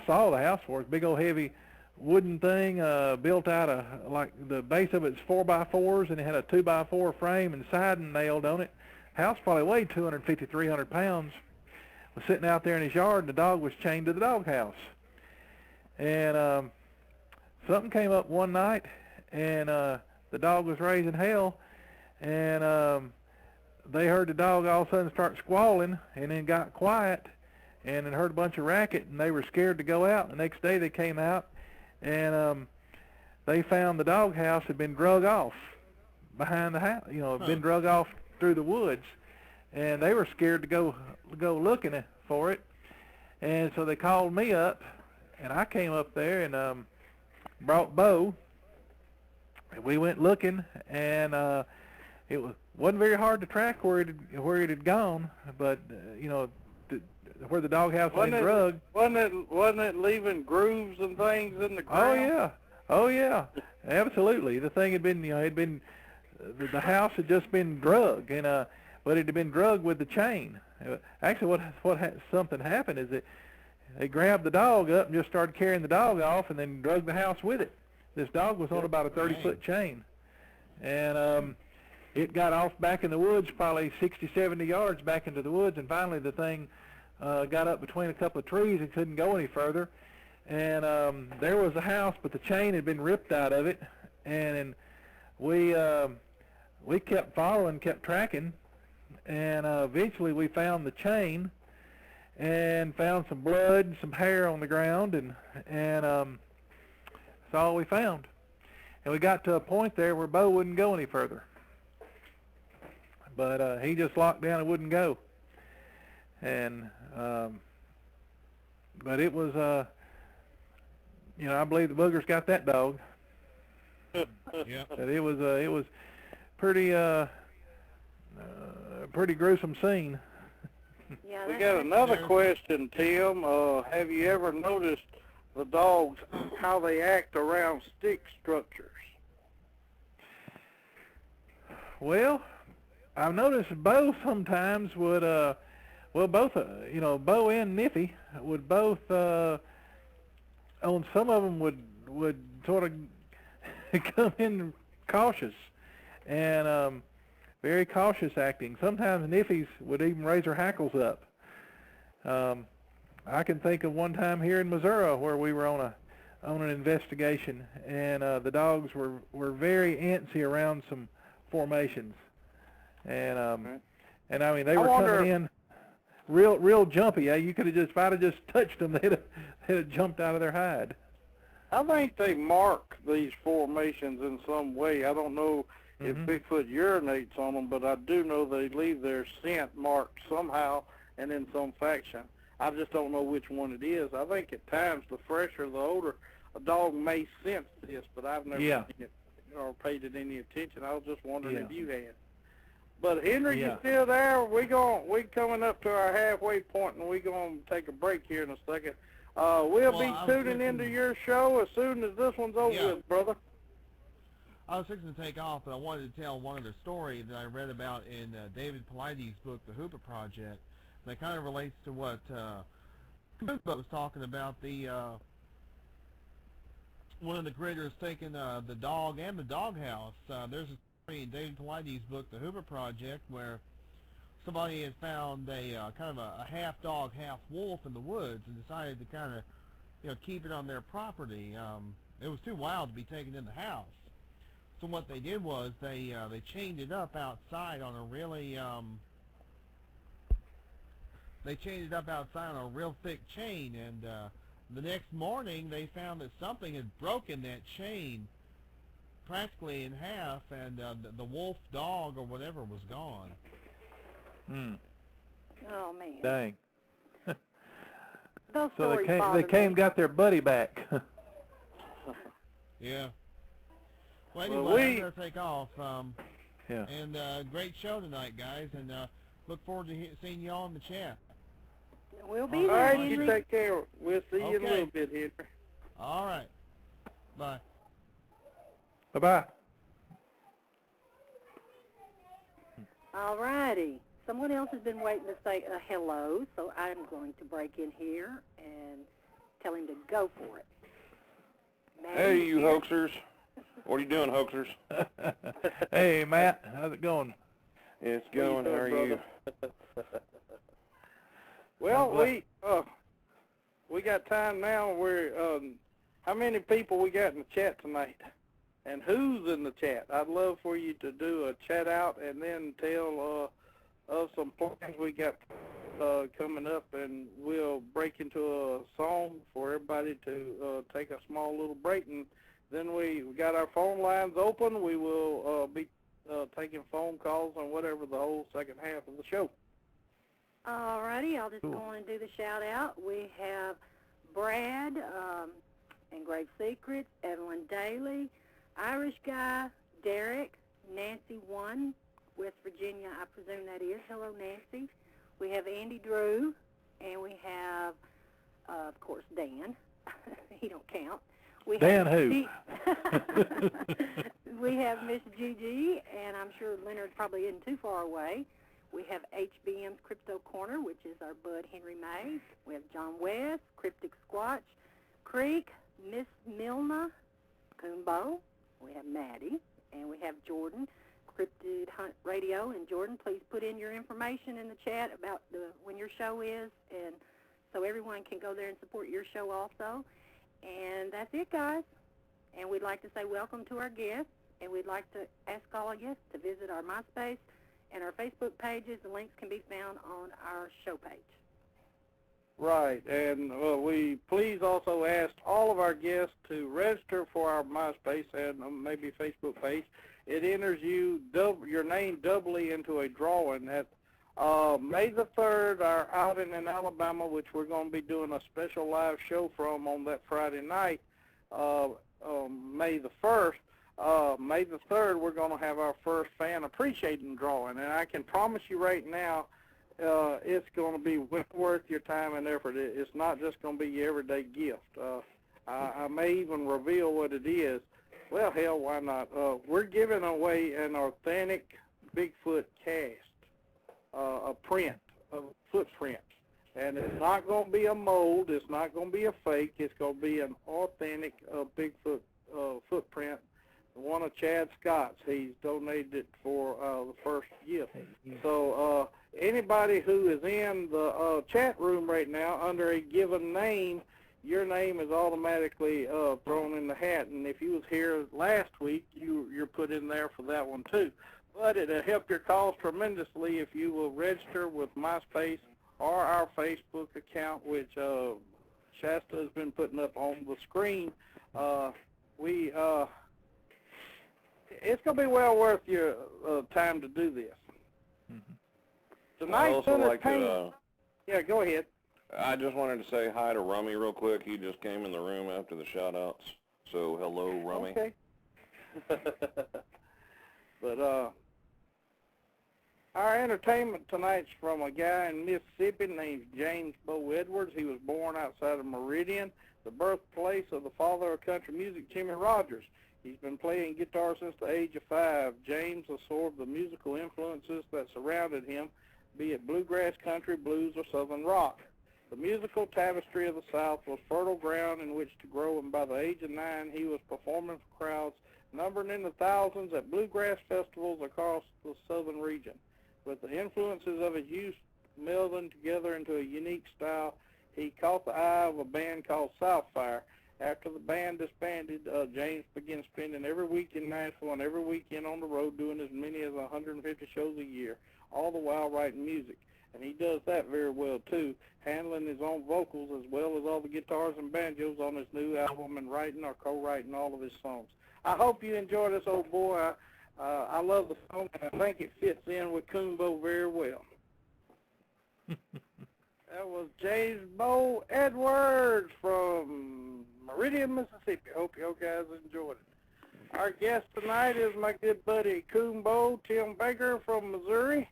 saw the house for it, big old heavy wooden thing built out of, like, the base of it's 4x4s, and it had a 2x4 frame and siding nailed on it. House probably weighed 250, 300 pounds. Was sitting out there in his yard, and the dog was chained to the doghouse. And something came up one night, and the dog was raising hell, and they heard the dog all of a sudden start squalling, and then got quiet, and then heard a bunch of racket, and they were scared to go out. The next day they came out, and they found the doghouse had been drug off behind the house. You know, had been drug off through the woods, and they were scared to go looking for it. And so they called me up, and I came up there and brought Bo. And we went looking, and it wasn't very hard to track where it had gone, but you know, where the doghouse had been drugged. Wasn't it leaving grooves and things in the ground? Oh yeah, absolutely. The thing had been, you know, the house had just been drugged, and but it had been drugged with the chain. Actually, something happened is that they grabbed the dog up and just started carrying the dog off, and then drugged the house with it. This dog was on about a 30-foot chain, and it got off back in the woods, probably 60, 70 yards back into the woods, and finally the thing got up between a couple of trees and couldn't go any further. And there was a house, but the chain had been ripped out of it, and we kept following, kept tracking, and eventually we found the chain and found some blood and some hair on the ground, and that's all we found. And we got to a point there where Bo wouldn't go any further, but he just locked down and wouldn't go. And but it was you know, I believe the boogers got that dog. Yeah. But it was pretty pretty gruesome scene. Yeah, We got another question, Tim. Have you ever noticed the dogs, how they act around stick structures? Well, I've noticed Bo sometimes would well, both, you know, Bo and Niffy would both, on some of them would sort of come in cautious and very cautious acting. Sometimes Niffy's would even raise her hackles up. I can think of one time here in Missouri where we were on an investigation, and the dogs were very antsy around some formations, and and I mean they were coming in real jumpy. You could have just, if I'd have just touched them, they'd have jumped out of their hide. I think they mark these formations in some way. I don't know if Bigfoot urinates on them, but I do know they leave their scent marked somehow and in some fashion. I just don't know which one it is. I think at times the fresher, the older, a dog may sense this, but I've never seen it or paid it any attention. I was just wondering if you had. But Henry, you still there? We coming up to our halfway point, and we're gonna take a break here in a second. We'll be tuning into your show as soon as this one's over with, brother. I was fixing to take off, but I wanted to tell one other story that I read about in David Paulides' book, The Hooper Project. That kind of relates to what Coonbo was talking about, the one of the critters taking the dog and the doghouse. There's a story in David Paulides' book, The Hooper Project, where somebody had found a kind of a half dog, half wolf in the woods, and decided to kind of, you know, keep it on their property. It was too wild to be taken in the house. So what they did was they chained it up outside on a really real thick chain, and the next morning they found that something had broken that chain practically in half, and the wolf dog or whatever was gone. Oh man. Dang. Those So stories they bother came me. got their buddy back. Yeah. Well, Well, anyway, I'm going to take off. Yeah. And great show tonight, guys, and look forward to seeing you all in the chat. We'll be All there, right, Henry. you take care. We'll see you in a Okay. little bit, Henry. All right. Bye. Bye-bye. All righty. Someone else has been waiting to say hello, so I'm going to break in here and tell him to go for it. Matt, Hey, you hoaxers. What are you doing, hoaxers? Hey, Matt. How's it going? It's going. How are you? Well, we got time now. How many people we got in the chat tonight? And who's in the chat? I'd love for you to do a chat out and then tell of some plans we got coming up, and we'll break into a song for everybody to take a small little break, and then we got our phone lines open. We will be taking phone calls on whatever the whole second half of the show. All righty. I'll just go on and do the shout out. We have Brad and Grave Secrets, Evelyn Daly, Irish Guy, Derek, Nancy 1, West Virginia, I presume that is. Hello, Nancy. We have Andy Drew, and we have, of course, Dan. He don't count. Dan who? We have Miss Gigi, and I'm sure Leonard probably isn't too far away. We have HBM's Crypto Corner, which is our bud Henry Mays. We have John West, Cryptic Squatch, Creek, Miss Milna, Coonbo. We have Maddie, and we have Jordan, Cryptid Hunt Radio. And Jordan, please put in your information in the chat about when your show is, and so everyone can go there and support your show also. And that's it, guys. And we'd like to say welcome to our guests, and we'd like to ask all of you to visit our MySpace and our Facebook pages. The links can be found on our show page. Right, and we please also ask all of our guests to register for our MySpace and maybe Facebook page. It enters your name doubly into a drawing at May the 3rd, our outing in Alabama, which we're going to be doing a special live show from on that Friday night, May the 1st. May the 3rd, we're going to have our first fan appreciating drawing, and I can promise you right now, it's going to be worth your time and effort. It's not just going to be your everyday gift. I may even reveal what it is. Well, hell, why not? We're giving away an authentic Bigfoot cast, a print, a footprint. And it's not going to be a mold. It's not going to be a fake. It's going to be an authentic Bigfoot footprint. One of Chad Scott's. He's donated it for the first gift. So anybody who is in the chat room right now under a given name, your name is automatically thrown in the hat. And if you was here last week, you're put in there for that one too. But it'll help your cause tremendously if you will register with MySpace or our Facebook account, which Shasta has been putting up on the screen. It's going to be well worth your time to do this. Mm-hmm. Tonight's entertainment. Yeah, go ahead. I just wanted to say hi to Rummy real quick. He just came in the room after the shout-outs. So, hello, Rummy. Okay. But our entertainment tonight's from a guy in Mississippi named James Bo Edwards. He was born outside of Meridian, the birthplace of the father of country music, Jimmy Rogers. He's been playing guitar since the age of 5. James absorbed the musical influences that surrounded him, be it bluegrass, country, blues, or southern rock. The musical tapestry of the South was fertile ground in which to grow, and by the age of 9, he was performing for crowds numbering in the thousands at bluegrass festivals across the southern region. With the influences of his youth melding together into a unique style, he caught the eye of a band called Southfire. After the band disbanded, James began spending every week in Nashville and every weekend on the road doing as many as 150 shows a year, all the while writing music. And he does that very well, too, handling his own vocals as well as all the guitars and banjos on his new album and writing or co-writing all of his songs. I hope you enjoy this old boy. I love the song, and I think it fits in with Coonbo very well. That was James Bo Edwards from Meridian, Mississippi. Hope you guys enjoyed it. Our guest tonight is my good buddy Coonbo, Tim Baker from Missouri.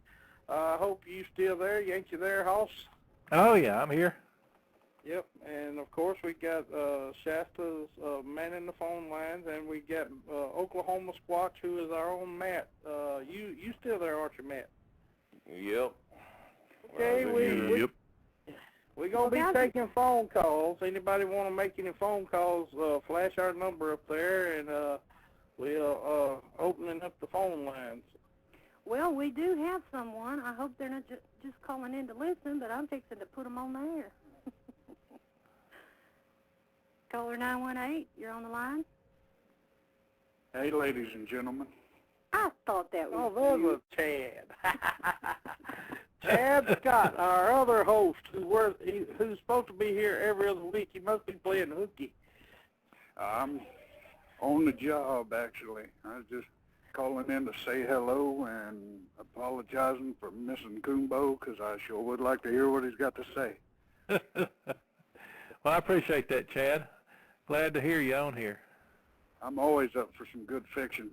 I hope you still there. Ain't you there, Hoss? Oh, yeah, I'm here. Yep, and of course we got Shasta's manning the phone lines, and we got Oklahoma Squatch, who is our own Matt. You still there, aren't you, Matt? Yep. Okay, we're going to be taking phone calls. Anybody want to make any phone calls, flash our number up there, and we'll opening up the phone lines. Well, we do have someone. I hope they're not just calling in to listen, but I'm fixing to put them on the air. Caller 918, you're on the line. Hey, ladies and gentlemen. I thought that was there's you. a Chad. Chad Scott, our other host, who's supposed to be here every other week. He must be playing hooky. I'm on the job, actually. I was just calling in to say hello and apologizing for missing Coonbo, because I sure would like to hear what he's got to say. Well, I appreciate that, Chad. Glad to hear you on here. I'm always up for some good fiction.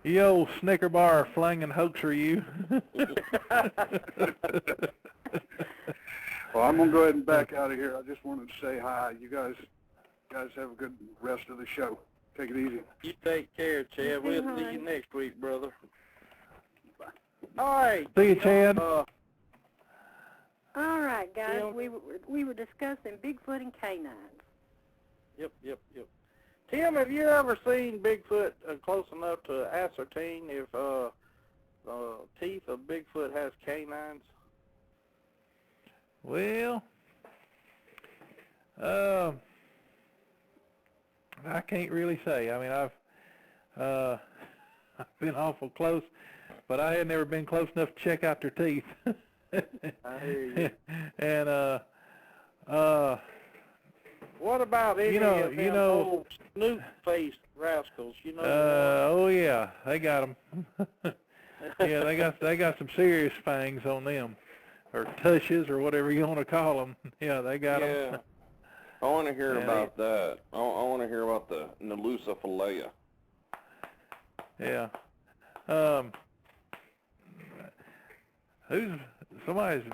You old Snicker bar flanging hoaxer, you. Well, I'm going to go ahead and back out of here. I just wanted to say hi. You guys have a good rest of the show. Take it easy. You take care, Chad. We'll see you next week, brother. Bye. All right. See you, Chad. All right, guys, we were discussing Bigfoot and canines. Yep. Tim, have you ever seen Bigfoot close enough to ascertain if teeth of Bigfoot has canines? Well, I can't really say. I mean, I've been awful close, but I had never been close enough to check out their teeth. I hear you. And what about any of them old snoot-faced rascals? Oh yeah, they got them. Yeah, they got some serious fangs on them, or tushes, or whatever you want to call them. Yeah, they got them. Yeah. I want to hear about that. I want to hear about the Nelusophilia. Yeah. Somebody's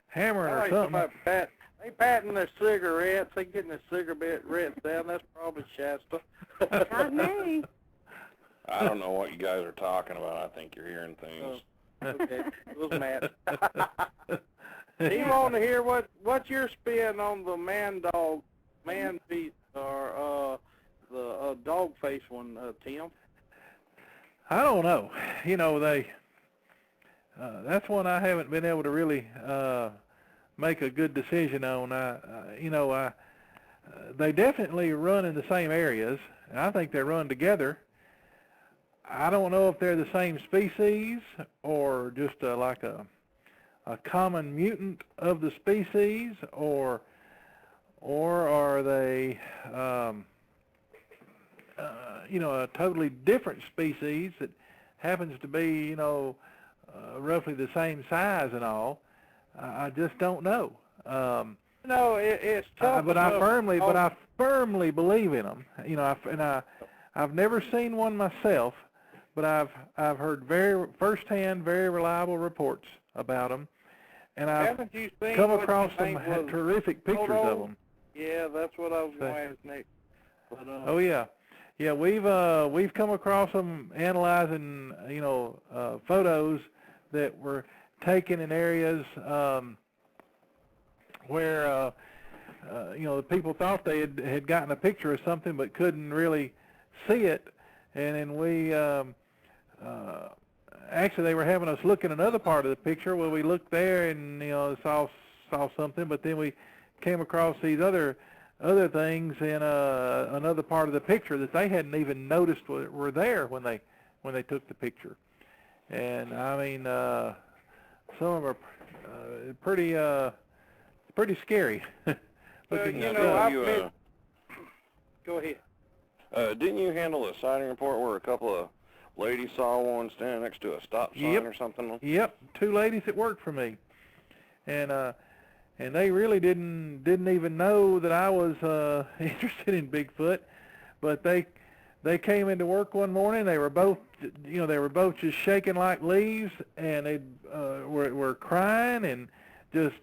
hammering or something. They patting their cigarettes. They getting their cigarettes down. That's probably Shasta. Not me. I don't know what you guys are talking about. I think you're hearing things. Okay, it was Matt. He want to hear what's your spin on the man feet, or the dog face one, Tim? I don't know. That's one I haven't been able to really make a good decision on. They definitely run in the same areas, and I think they run together. I don't know if they're the same species or just like a common mutant of the species, or are they a totally different species that happens to be roughly the same size and all. I just don't know. It's tough. But I firmly believe in them. I've never seen one myself, but I've heard firsthand, very reliable reports about them, and I've come across some terrific pictures of them. Yeah, that's what I was going to ask next. But, oh yeah, we've come across them analyzing photos that were taken in areas where the people thought they had gotten a picture of something but couldn't really see it, and then we actually they were having us look in another part of the picture. Well, we looked there and saw something, but then we came across these other things in another part of the picture that they hadn't even noticed were there when they took the picture. And I mean, some of them are pretty scary. Go ahead. Didn't you handle a sighting report where a couple of ladies saw one standing next to a stop sign or something? Yep, 2 ladies that worked for me, and they really didn't even know that I was interested in Bigfoot, but they came into work one morning. They were both just shaking like leaves, and they were crying, just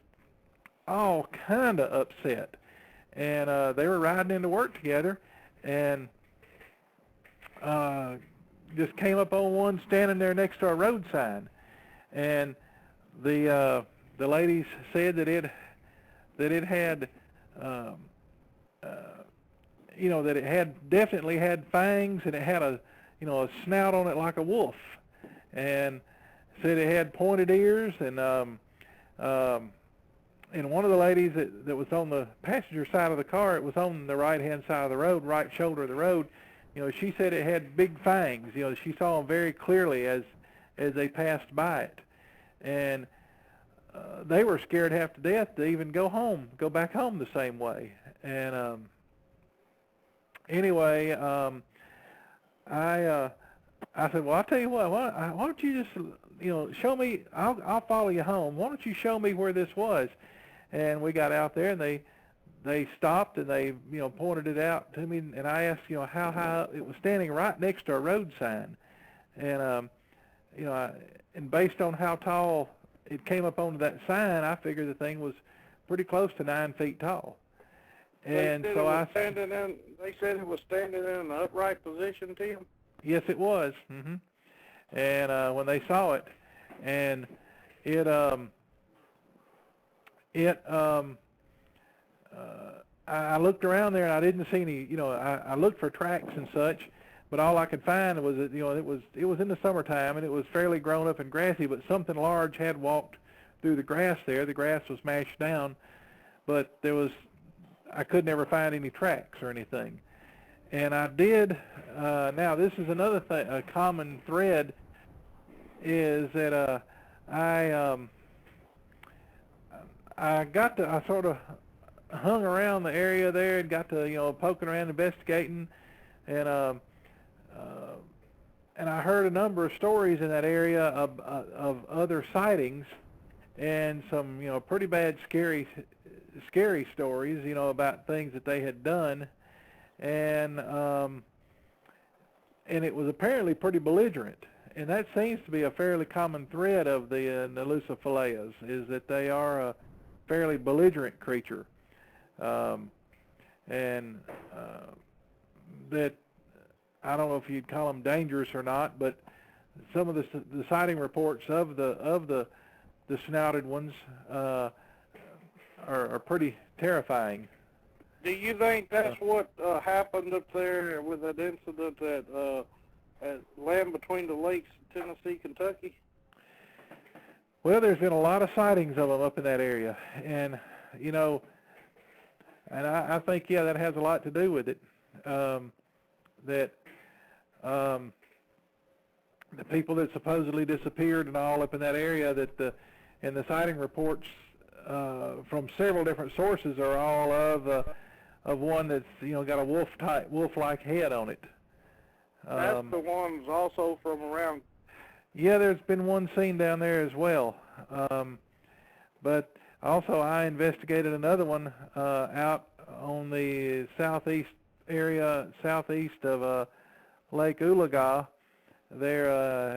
all kind of upset. And they were riding into work together, and just came up on one standing there next to a road sign. And the ladies said that it had you know, that it had definitely had fangs, and it had a snout on it like a wolf, and said it had pointed ears. And one of the ladies that was on the passenger side of the car, it was on the right-hand side of the road, right shoulder of the road, she said it had big fangs. She saw them very clearly as they passed by it. And they were scared half to death to even go back home the same way. And anyway, I said, well, I'll tell you what, why don't you just, show me, I'll follow you home. Why don't you show me where this was? And we got out there, and they stopped, and they, pointed it out to me, and I asked, how high. It was standing right next to a road sign. And, and based on how tall it came up onto that sign, I figured the thing was pretty close to 9 feet tall. And so they said it was standing in an upright position, Tim? Yes, it was. And when they saw it, and I looked around there, and I didn't see any, I looked for tracks and such, but all I could find was that, it was in the summertime, and it was fairly grown up and grassy, but something large had walked through the grass there. The grass was mashed down, but I could never find any tracks or anything. And I did, now this is another thing, a common thread, is that I sort of hung around the area there and got to, poking around, investigating, and I heard a number of stories in that area of other sightings, and some, pretty bad, scary stories, about things that they had done, and it was apparently pretty belligerent. And that seems to be a fairly common thread of the Nelucifaleas, is that they are a fairly belligerent creature, and that, I don't know if you'd call them dangerous or not, but some of the sighting reports of the snouted ones are pretty terrifying. Do you think that's what happened up there with that incident at Land Between the Lakes, Tennessee, Kentucky? Well, there's been a lot of sightings of them up in that area, and and I think, yeah, that has a lot to do with it. That the people that supposedly disappeared and all up in that area, and the sighting reports from several different sources are all of one that's got a wolf-like head on it. That's the ones also from around. Yeah, there's been one seen down there as well. But also I investigated another one out on the southeast area, southeast of Lake Oologah, there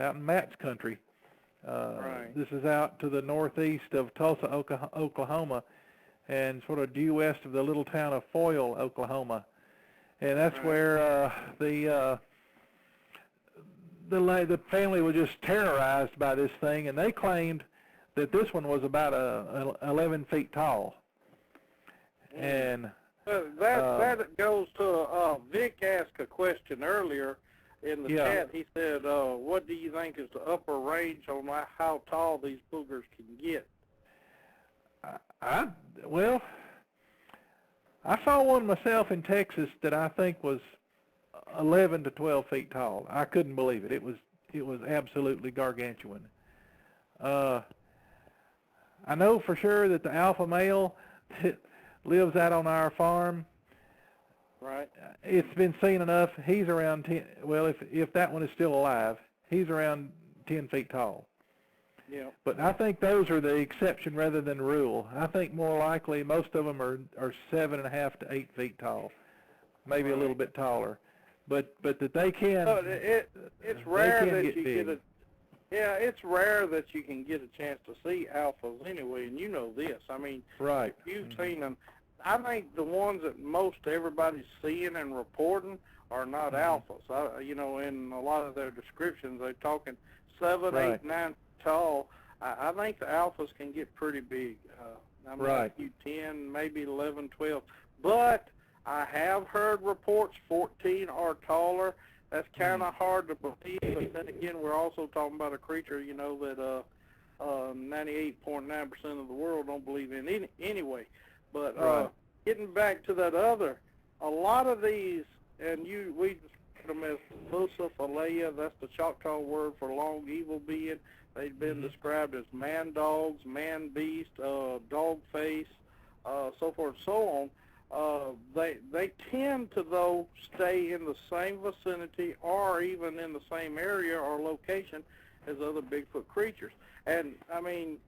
out in Matt's country. Right. This is out to the northeast of Tulsa, Oklahoma, and sort of due west of the little town of Foyle, Oklahoma. And that's right. where the family was just terrorized by this thing, and they claimed that this one was about 11 feet tall. And that goes to Vic asked a question earlier in the chat. He said, what do you think is the upper range on how tall these boogers can get? Well, I saw one myself in Texas that I think was 11 to 12 feet tall. I couldn't believe it. It was absolutely gargantuan. I know for sure that the alpha male that lives out on our farm, right, it's been seen enough. He's around 10. Well, if that one is still alive, he's around 10 feet tall. Yeah. But I think those are the exception rather than the rule. I think more likely most of them are 7.5 to 8 feet tall, maybe a little bit taller. But that they can. But it's rare that you get Yeah, it's rare that you can get a chance to see alphas anyway, and you know this. I mean, Right. you've seen them. I think the ones that most everybody's seeing and reporting are not alphas. You know, in a lot of their descriptions, they're talking 7, Right. 8, 9 tall. I think the alphas can get pretty big. I mean, Right. 10, maybe 11, 12. But I have heard reports 14 or taller. That's kind of hard to believe. But then again, we're also talking about a creature, you know, that 98.9% of the world don't believe in anyway. But Right. getting back to that other, a lot of these, and we describe them as Lucifalea. That's the Choctaw word for long evil being. They've been described as man dogs, man beast, dog face, so forth and so on. They tend to, though, stay in the same vicinity or even in the same area or location as other Bigfoot creatures. And, I mean,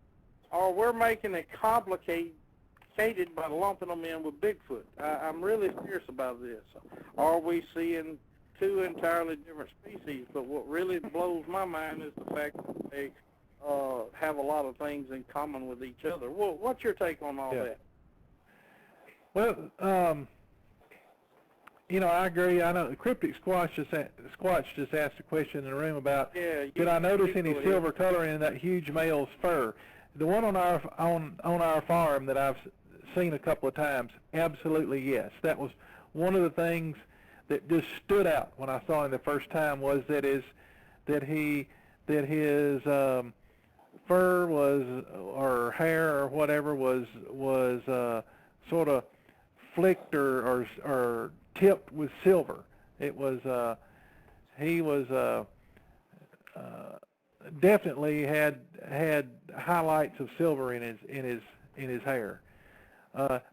or we're making it complicated by lumping them in with Bigfoot. I'm really serious about this. Are we seeing two entirely different species? But what really blows my mind is the fact that they have a lot of things in common with each other. Well, what's your take on all that? Well, you know, I agree. I know Cryptic Squatch just asked a question in the room about did I notice any silver coloring in that huge male's fur? The one on our farm that I've seen a couple of times, absolutely yes. That was one of the things that just stood out when I saw him the first time, was that his fur was, or hair or whatever, was sort of flicked or tipped with silver. It was he was definitely had highlights of silver in his hair.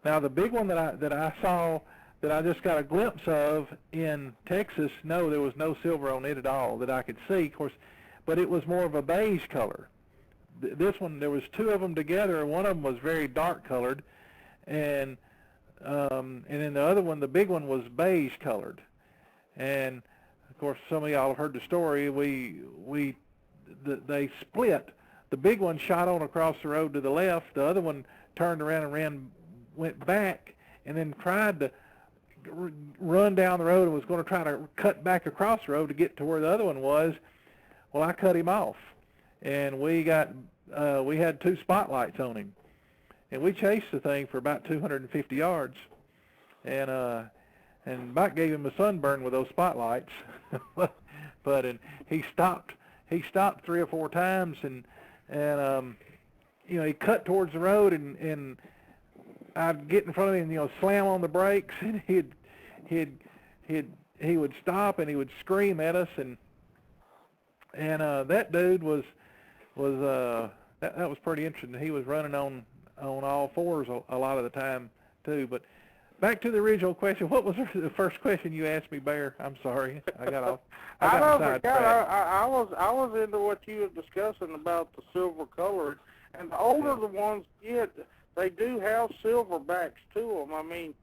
Now the big one that I saw, that I just got a glimpse of in Texas, no, there was no silver on it at all that I could see, of course, but it was more of a beige color. This one, there was two of them together, and one of them was very dark colored, and then the other one, the big one, was beige colored. And of course, some of y'all have heard the story. They split. The big one shot on across the road to the left. The other one turned around and went back, and then tried to run down the road and was going to try to cut back across the road to get to where the other one was. Well, I cut him off, and we had two spotlights on him, and we chased the thing for about 250 yards, and Mike gave him a sunburn with those spotlights, but he stopped 3 or 4 times, and you know, he cut towards the road, and I'd get in front of him and, you know, slam on the brakes, and he would stop and he would scream at us, and that dude was that was pretty interesting. He was running on all fours a lot of the time too. But back to the original question, what was the first question you asked me, Bear? I'm sorry, I got off. I was into what you were discussing about the silver color, and the older the ones get, they do have silver backs to them. I mean,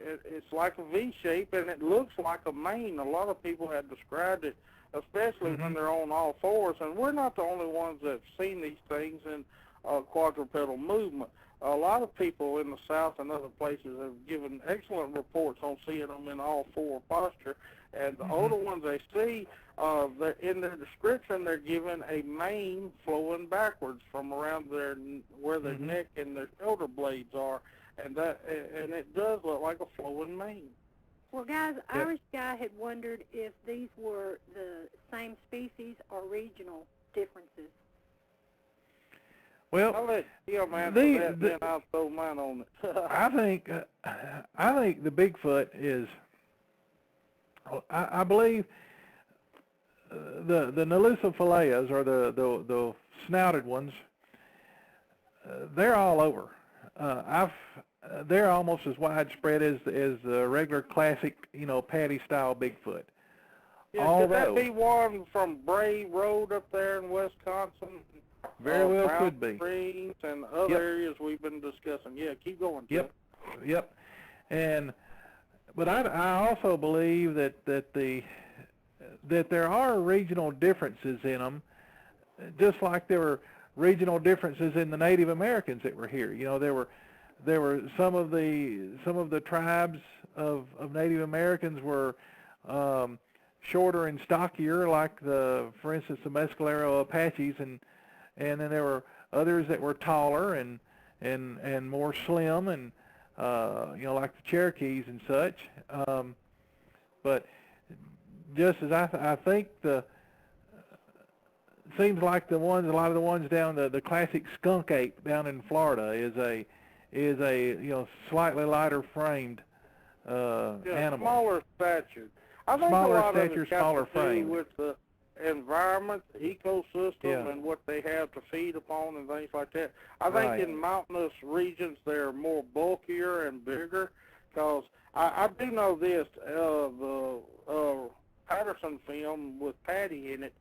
it's like a V shape, and it looks like a mane. A lot of people have described it, especially when they're on all fours, and we're not the only ones that have seen these things in quadrupedal movement. A lot of people in the South and other places have given excellent reports on seeing them in all four posture, and the older ones they see, in their description, they're given a mane flowing backwards from around where their neck and their shoulder blades are, and it does look like a flowing mane. Well, guys, Irish Guy had wondered if these were the same species or regional differences. Well, I'll let Jim answer that, then I'll throw mine on it. I think the Bigfoot is, I believe, the Nelicifaleas, or the snouted ones, they're all over. They're almost as widespread as the regular classic, you know, patty style Bigfoot. Yeah, could that be one from Bray Road up there in Wisconsin? Very well could be. Springs and other areas we've been discussing. Yeah, keep going, Tim. Yep. But I also believe that the that there are regional differences in them, just like there were regional differences in the Native Americans that were here. You know, there were some of the tribes of Native Americans were shorter and stockier, like for instance, the Mescalero Apaches, and then there were others that were taller and more slim, and you know, like the Cherokees and such. But just as I think seems like a lot of the ones down the classic skunk ape down in Florida is a you know, slightly lighter framed animal. Smaller stature. I think Smaller a lot stature, of it got smaller to frame. do with the environment, the ecosystem, Yeah. and what they have to feed upon and things like that. I think Right. in mountainous regions they're more bulkier and bigger, because I do know this, the Patterson film with Patty in it,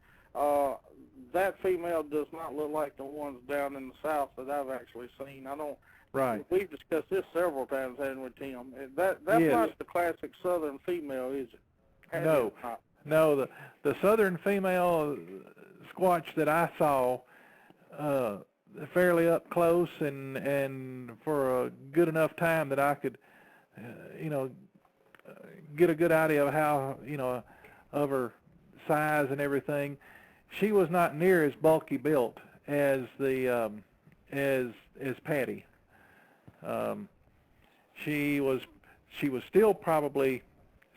that female does not look like the ones down in the south that I've actually seen. I don't. Right. We've discussed this several times, haven't we, Tim? That's Yes. not the classic southern female, is it? Patty No. is not. No, the southern female Squatch that I saw, fairly up close and for a good enough time that I could, you know, get a good idea of how, you know, of her size and everything. She was not near as bulky built as the as Patty. She was still probably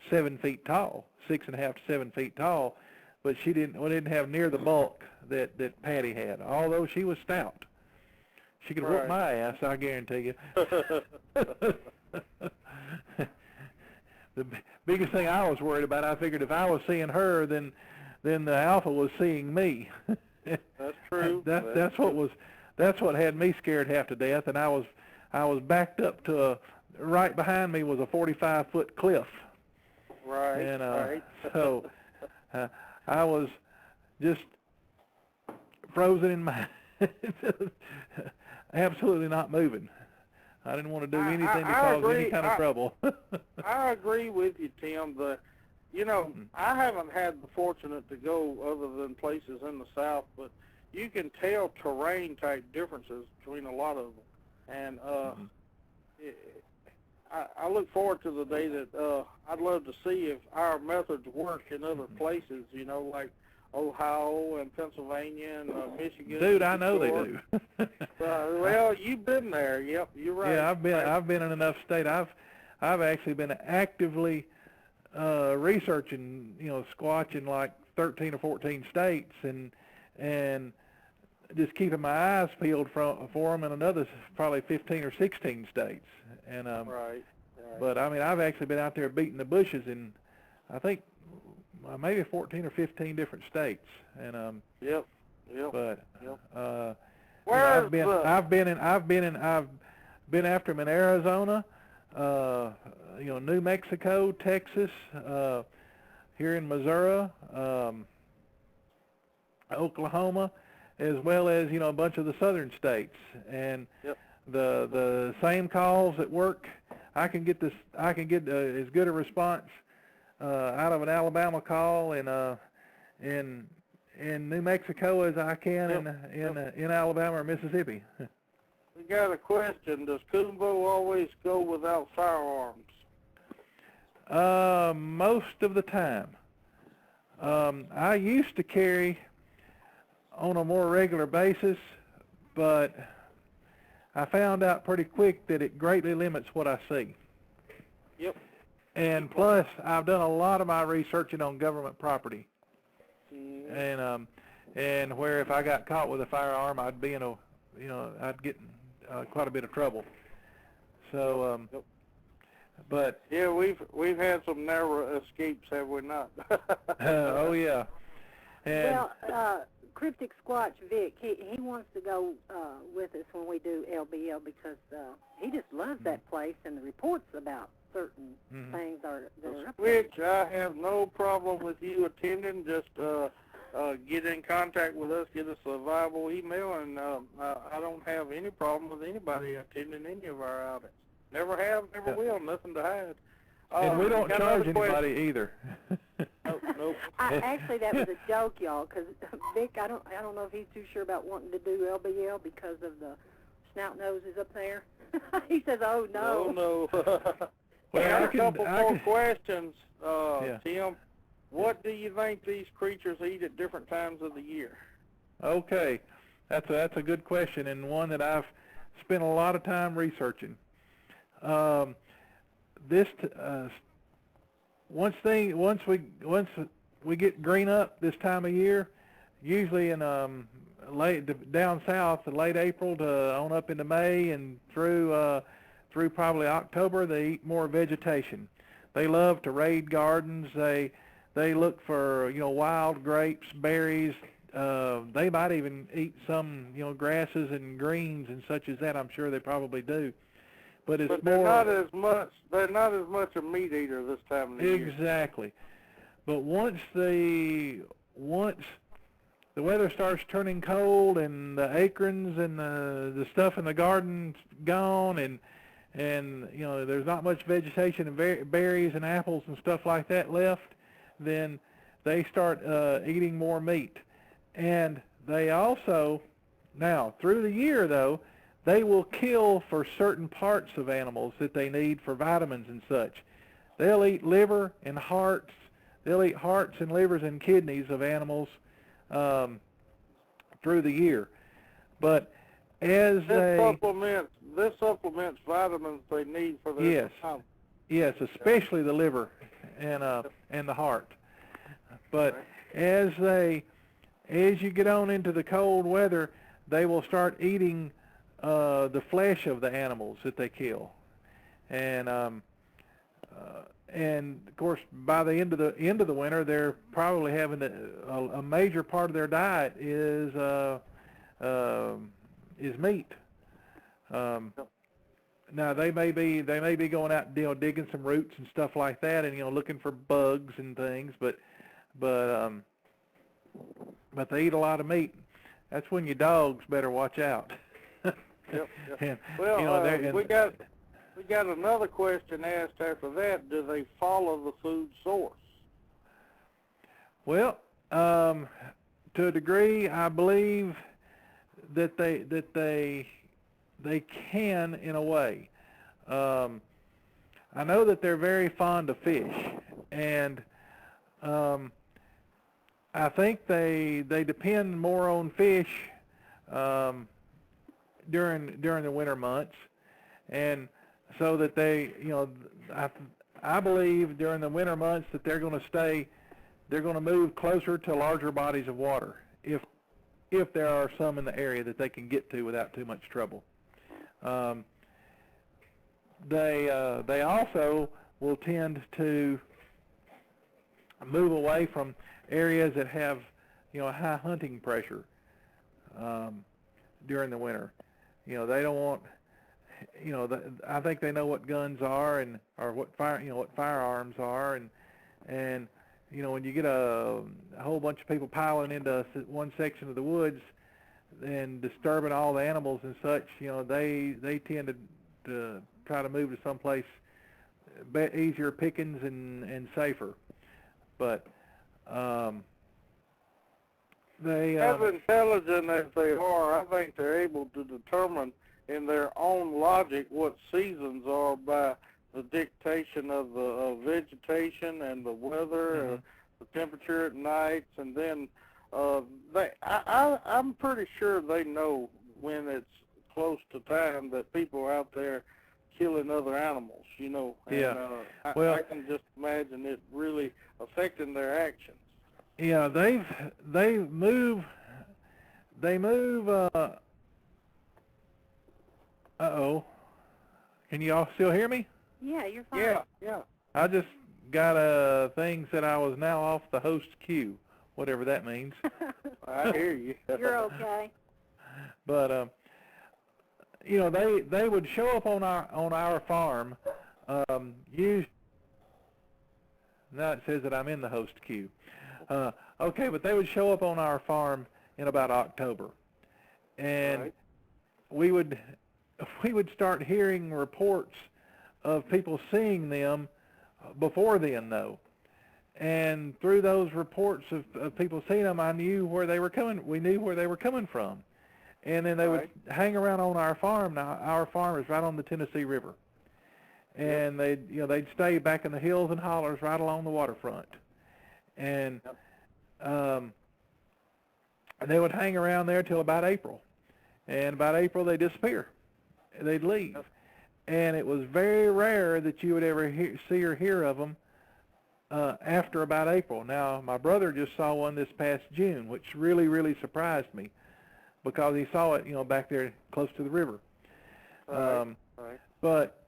7 feet tall, 6.5 to 7 feet tall, but she didn't have near the bulk that Patty had. Although she was stout, she could whoop Right. my ass, I guarantee you. The biggest thing I was worried about, I figured if I was seeing her, then the alpha was seeing me. That's true. That's what had me scared half to death, and I was backed up to right behind me was a 45-foot cliff. Right. And right. so I was just frozen in my absolutely not moving. I didn't want to do anything to cause any kind of trouble. I agree with you, Tim. You know, I haven't had the fortunate to go other than places in the South, but you can tell terrain type differences between a lot of them. And I look forward to the day that I'd love to see if our methods work in other places, you know, like Ohio and Pennsylvania and Michigan. Dude, I know they do. Well, you've been there. Yep, you're right. Yeah, I've been in enough state. I've actually been actively researching, you know, Squatch in like 13 or 14 states, and just keeping my eyes peeled for them in another probably 15 or 16 states. And right. But I mean, I've actually been out there beating the bushes in, I think, maybe 14 or 15 different states. And Yep. But Yep. I've been after them in Arizona, you know, New Mexico, Texas, here in Missouri, Oklahoma, as well as, you know, a bunch of the southern states. And Yep. the same calls that work, I can get as good a response out of an Alabama call in New Mexico as I can in Alabama or Mississippi. We got a question. Does Coonbo always go without firearms? Most of the time. I used to carry on a more regular basis, but I found out pretty quick that it greatly limits what I see. Yep. And plus, I've done a lot of my researching on government property, and where if I got caught with a firearm, I'd be I'd get in quite a bit of trouble. So, but yeah, we've had some narrow escapes, have we not? oh yeah. And Well, Cryptic Squatch Vic, he wants to go with us when we do LBL because he just loves that place and the reports about certain things that are up there. Which I have no problem with you attending. Just get in contact with us, get us a viable email, and I don't have any problem with anybody attending any of our outings. Never have, never will, nothing to hide. And we don't got charge another question. anybody either. Nope. Actually, that was a joke, y'all, because Vic, I don't know if he's too sure about wanting to do LBL because of the snout noses up there. He says, "Oh no." No. Well, I got I a can- couple I more can- questions, Yeah. Tim. What do you think these creatures eat at different times of the year? Okay, that's a good question, and one that I've spent a lot of time researching. Once we get green up this time of year, usually in down south, late April to on up into May and through probably October, they eat more vegetation. They love to raid gardens. They look for wild grapes, berries. They might even eat some grasses and greens and such as that. I'm sure they probably do. But it's they're more not as much. They're not as much a meat eater this time of the year. exactly. But once the weather starts turning cold and the acorns and the stuff in the garden's gone and there's not much vegetation and berries and apples and stuff like that left, then they start eating more meat. And they also, now through the year though, they will kill for certain parts of animals that they need for vitamins and such. They'll eat liver and hearts. They'll eat hearts and livers and kidneys of animals through the year. But as this supplements vitamins they need for their performance. Yes, especially the liver and the heart. But as you get on into the cold weather, they will start eating the flesh of the animals that they kill, and of course by the end of the winter, they're probably having a major part of their diet is meat. Now they may be going out digging some roots and stuff like that, and looking for bugs and things, but they eat a lot of meat. That's when your dogs better watch out. Yep. And, well, we got another question asked after that. Do they follow the food source? Well, to a degree, I believe that they can in a way. I know that they're very fond of fish, and I think they depend more on fish during the winter months, and so that I believe during the winter months that they're going to move closer to larger bodies of water if there are some in the area that they can get to without too much trouble. They also will tend to move away from areas that have high hunting pressure during the winter. They don't want I think they know what guns are or what firearms are, and when you get a whole bunch of people piling into one section of the woods and disturbing all the animals and such, they tend to try to move to someplace easier pickings and safer. But they as intelligent as they are, I think they're able to determine in their own logic what seasons are by the dictation of the vegetation and the weather, the temperature at nights, and then I'm pretty sure they know when it's close to time that people are out there killing other animals, and I can just imagine it really affecting their actions. Yeah, they move. Uh-oh. Can you all still hear me? Yeah, you're fine. Yeah. I just got a thing said I was now off the host queue, whatever that means. I hear you. You're okay. But they would show up on our farm. Usually, now it says that I'm in the host queue. Okay, but they would show up on our farm in about October, and we would start hearing reports of people seeing them before then, though. And through those reports of people seeing them, I knew where they were coming. We knew where they were coming from. And then they would hang around on our farm. Now, our farm is right on the Tennessee River. And they'd stay back in the hills and hollers right along the waterfront. And they would hang around there till about April. And about April, they'd disappear. They'd leave. And it was very rare that you would ever see or hear of them after about April. Now, my brother just saw one this past June, which really, really surprised me because he saw it, back there close to the river. But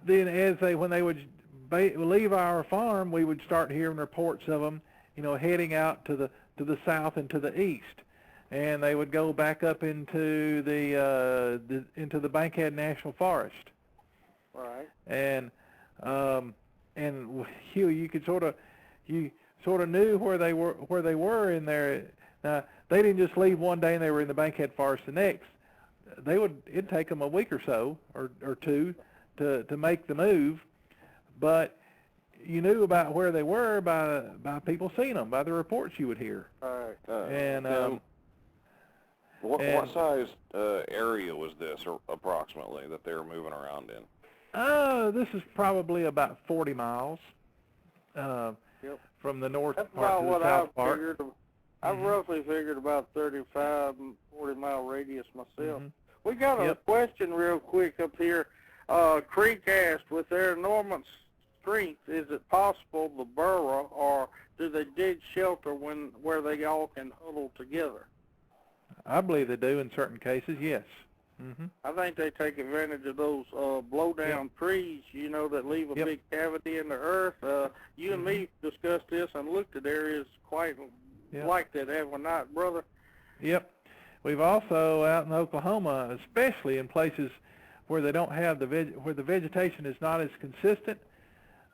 then when they would leave our farm, we would start hearing reports of them, heading out to the south and to the east. And they would go back up into the Bankhead National Forest. Right. And you could sort of knew where they were in there. Now, they didn't just leave one day and they were in the Bankhead Forest the next. It'd take them a week or so or two to make the move, but you knew about where they were by people seeing them, by the reports you would hear. All right. And what size area was this, approximately, that they were moving around in? This is probably about 40 miles from the north That's part about to the what south I part. figured. I've roughly figured about 35 and 40-mile radius myself. We got a question real quick up here. Creek asked, with their enormous strength, is it possible to burrow, or do they dig shelter where they all can huddle together? I believe they do in certain cases, yes. I think they take advantage of those blow-down trees, that leave a big cavity in the earth. You and me discussed this and looked at areas quite like that, have we not, brother? Yep. We've also, out in Oklahoma, especially in places where they don't have where the vegetation is not as consistent,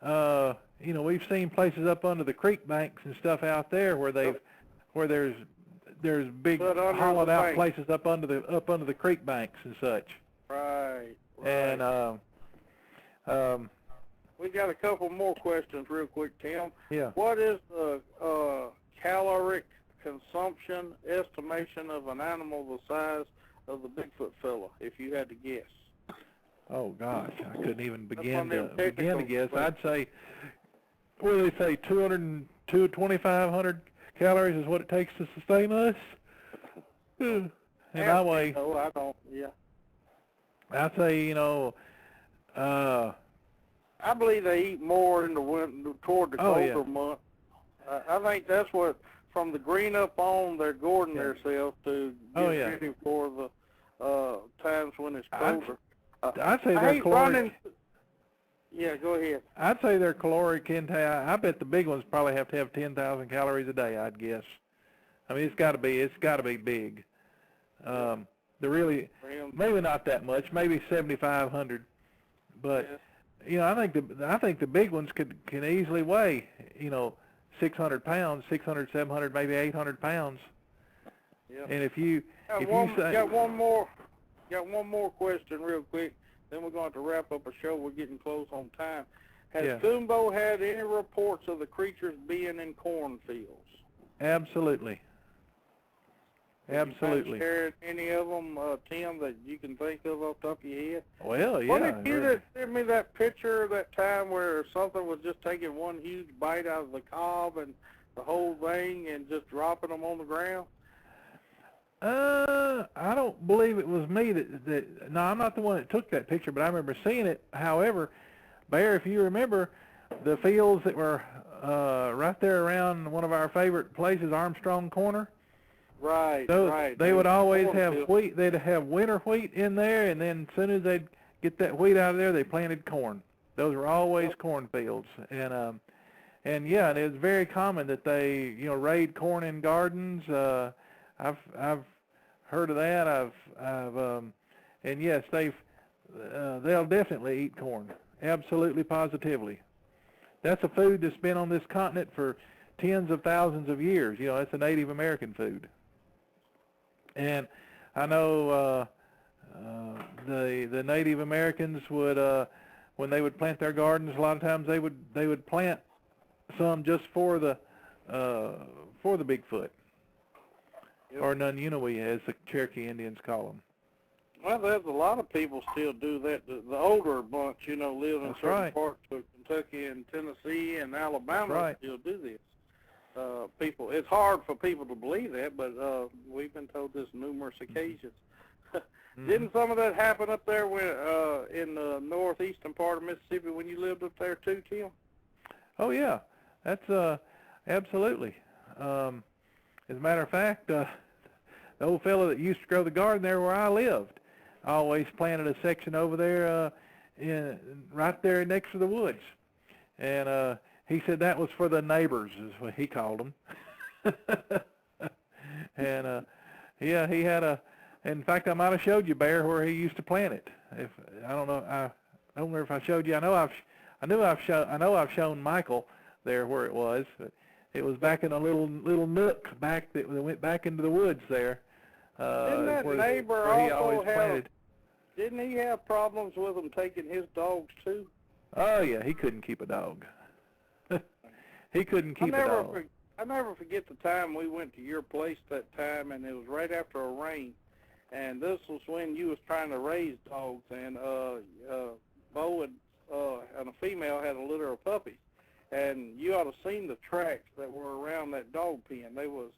we've seen places up under the creek banks and stuff out there where there's big hollowed out places up under the creek banks and such. Right. And we got a couple more questions real quick, Tim. Yeah. What is the caloric consumption estimation of an animal the size of the Bigfoot fella, if you had to guess? Oh gosh, I couldn't even begin to guess. I'd say, what do they say, 2,500 calories is what it takes to sustain us. And I weigh. No, I don't. Yeah. I'd say, I believe they eat more in the winter, toward the colder months. I think that's what, from the green up on, they're gourding themselves to get ready for the times when it's colder. I'd say they're caloric. Yeah, go ahead. I'd say their caloric intake. I bet the big ones probably have to have 10,000 calories a day. I'd guess. I mean, it's got to be big. They're really maybe not that much, maybe 7,500, but I think the big ones can easily weigh 600 pounds, 600, 700, maybe 800 pounds. Yeah. And if you say, got one more question real quick, then we're going to wrap up a show. We're getting close on time. Has Coonbo had any reports of the creatures being in cornfields? Absolutely. Absolutely. You shared any of them, Tim, that you can think of off the top of your head? Well, yeah. Wasn't it you that sent me that picture that time where something was just taking one huge bite out of the cob and the whole thing and just dropping them on the ground? I don't believe it was me no, I'm not the one that took that picture, but I remember seeing it. However, Bear, if you remember, the fields that were right there around one of our favorite places, Armstrong Corner. Right, right. They would always have wheat. They'd have winter wheat in there, and then as soon as they'd get that wheat out of there, they planted corn. Those were always cornfields, and yeah, and it was very common that they raid corn in gardens. I've heard of that. And yes, they'll definitely eat corn. Absolutely, positively. That's a food that's been on this continent for tens of thousands of years. It's a Native American food. And I know the Native Americans would when they would plant their gardens, a lot of times they would plant some just for the Bigfoot, or Nununui, as the Cherokee Indians call them. Well, there's a lot of people still do that. The older bunch, you know, live in certain parts of Kentucky and Tennessee and Alabama still do this. People, it's hard for people to believe that, but we've been told this numerous occasions. Didn't some of that happen up there when, in the northeastern part of Mississippi when you lived up there too, Tim? Oh yeah, that's absolutely. As a matter of fact, the old fellow that used to grow the garden there where I lived always planted a section over there, right there next to the woods, and he said that was for the neighbors, is what he called them. And yeah, he had a. In fact, I might have showed you, Bear, where he used to plant it. If I don't know, I don't remember if I showed you. I know I've shown Michael there where it was. But it was back in a little nook back that went back into the woods there. Didn't that neighbor also have? Didn't he have problems with them taking his dogs too? Oh yeah, he couldn't keep a dog. He couldn't keep a dog. I never forget the time we went to your place that time, and it was right after a rain. And this was when you was trying to raise dogs, and Bo and a female had a litter of puppies, and you ought to seen the tracks that were around that dog pen. They was,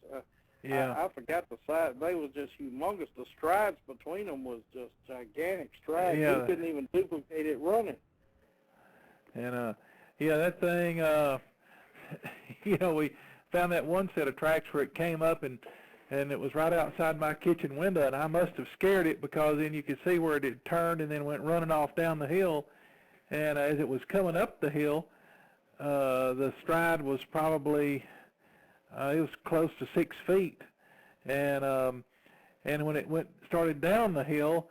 I forgot the size. They was just humongous. The strides between them was just gigantic strides. Yeah. You couldn't even duplicate it running. And yeah, that thing, you know, we found that one set of tracks where it came up and it was right outside my kitchen window, and I must have scared it because then you could see where it had turned and then went running off down the hill. And as it was coming up the hill, the stride was probably, it was close to 6 feet. And when it started down the hill,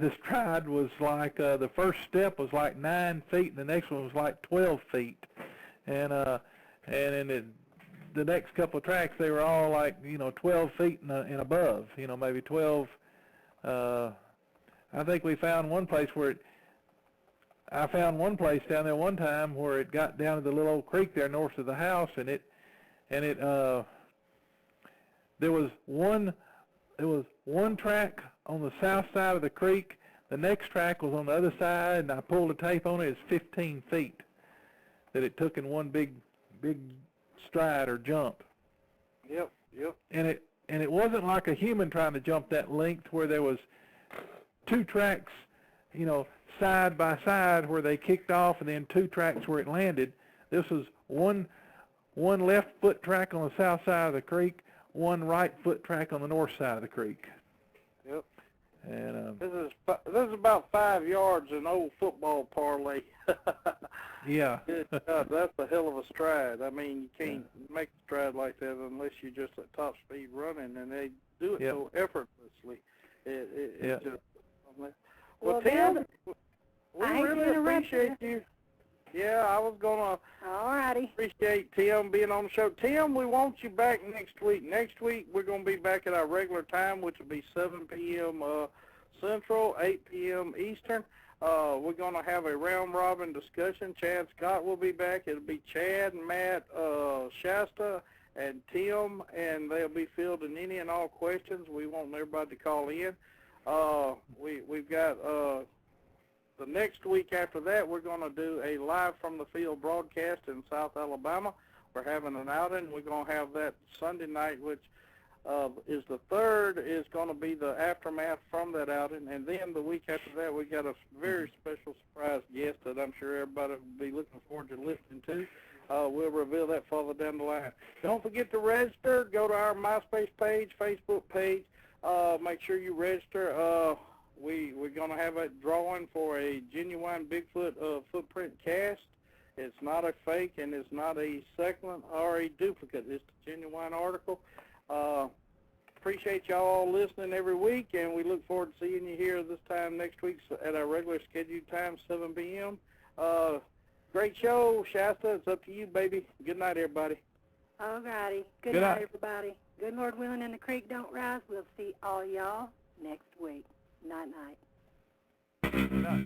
the stride was like, the first step was like 9 feet, and the next one was like 12 feet. And in the next couple of tracks, they were all like, 12 feet and above, maybe 12. I think we found one place I found one place down there one time where it got down to the little old creek there north of the house, and there was one track on the south side of the creek. The next track was on the other side, and I pulled the tape on it. It's 15 feet that it took in one big stride or jump. Yep. And it wasn't like a human trying to jump that length where there was two tracks, side by side where they kicked off, and then two tracks where it landed. This was one left foot track on the south side of the creek, one right foot track on the north side of the creek. Yep. And this is about 5 yards in old football parlay. Yeah. Good God, that's a hell of a stride. I mean, you can't make a stride like that unless you're just at top speed running, and they do it so effortlessly. It's just. Well, Tim, we really appreciate you. Yeah, I was gonna. Alrighty. Appreciate Tim being on the show. Tim, we want you back next week. Next week we're gonna be back at our regular time, which will be 7 p.m. Central, 8 p.m. Eastern. We're gonna have a round robin discussion. Chad Scott will be back. It'll be Chad, Matt, Shasta, and Tim, and they'll be fielding any and all questions. We want everybody to call in. We've got the next week after that, we're going to do a live from the field broadcast in South Alabama. We're having an outing. We're going to have that Sunday night, which is the 3rd, is going to be the aftermath from that outing. And then the week after that, we got a very special surprise guest that I'm sure everybody will be looking forward to listening to. We'll reveal that further down the line. Don't forget to register. Go to our MySpace page, Facebook page. Make sure you register. We're going to have a drawing for a genuine Bigfoot footprint cast. It's not a fake, and it's not a second or a duplicate. It's a genuine article. Appreciate y'all all listening every week, and we look forward to seeing you here this time next week at our regular scheduled time, 7 p.m. Great show, Shasta. It's up to you, baby. Good night, everybody. All righty. Good night, everybody. Good Lord willing and the creek don't rise. We'll see all y'all next week. Night-night. Good night.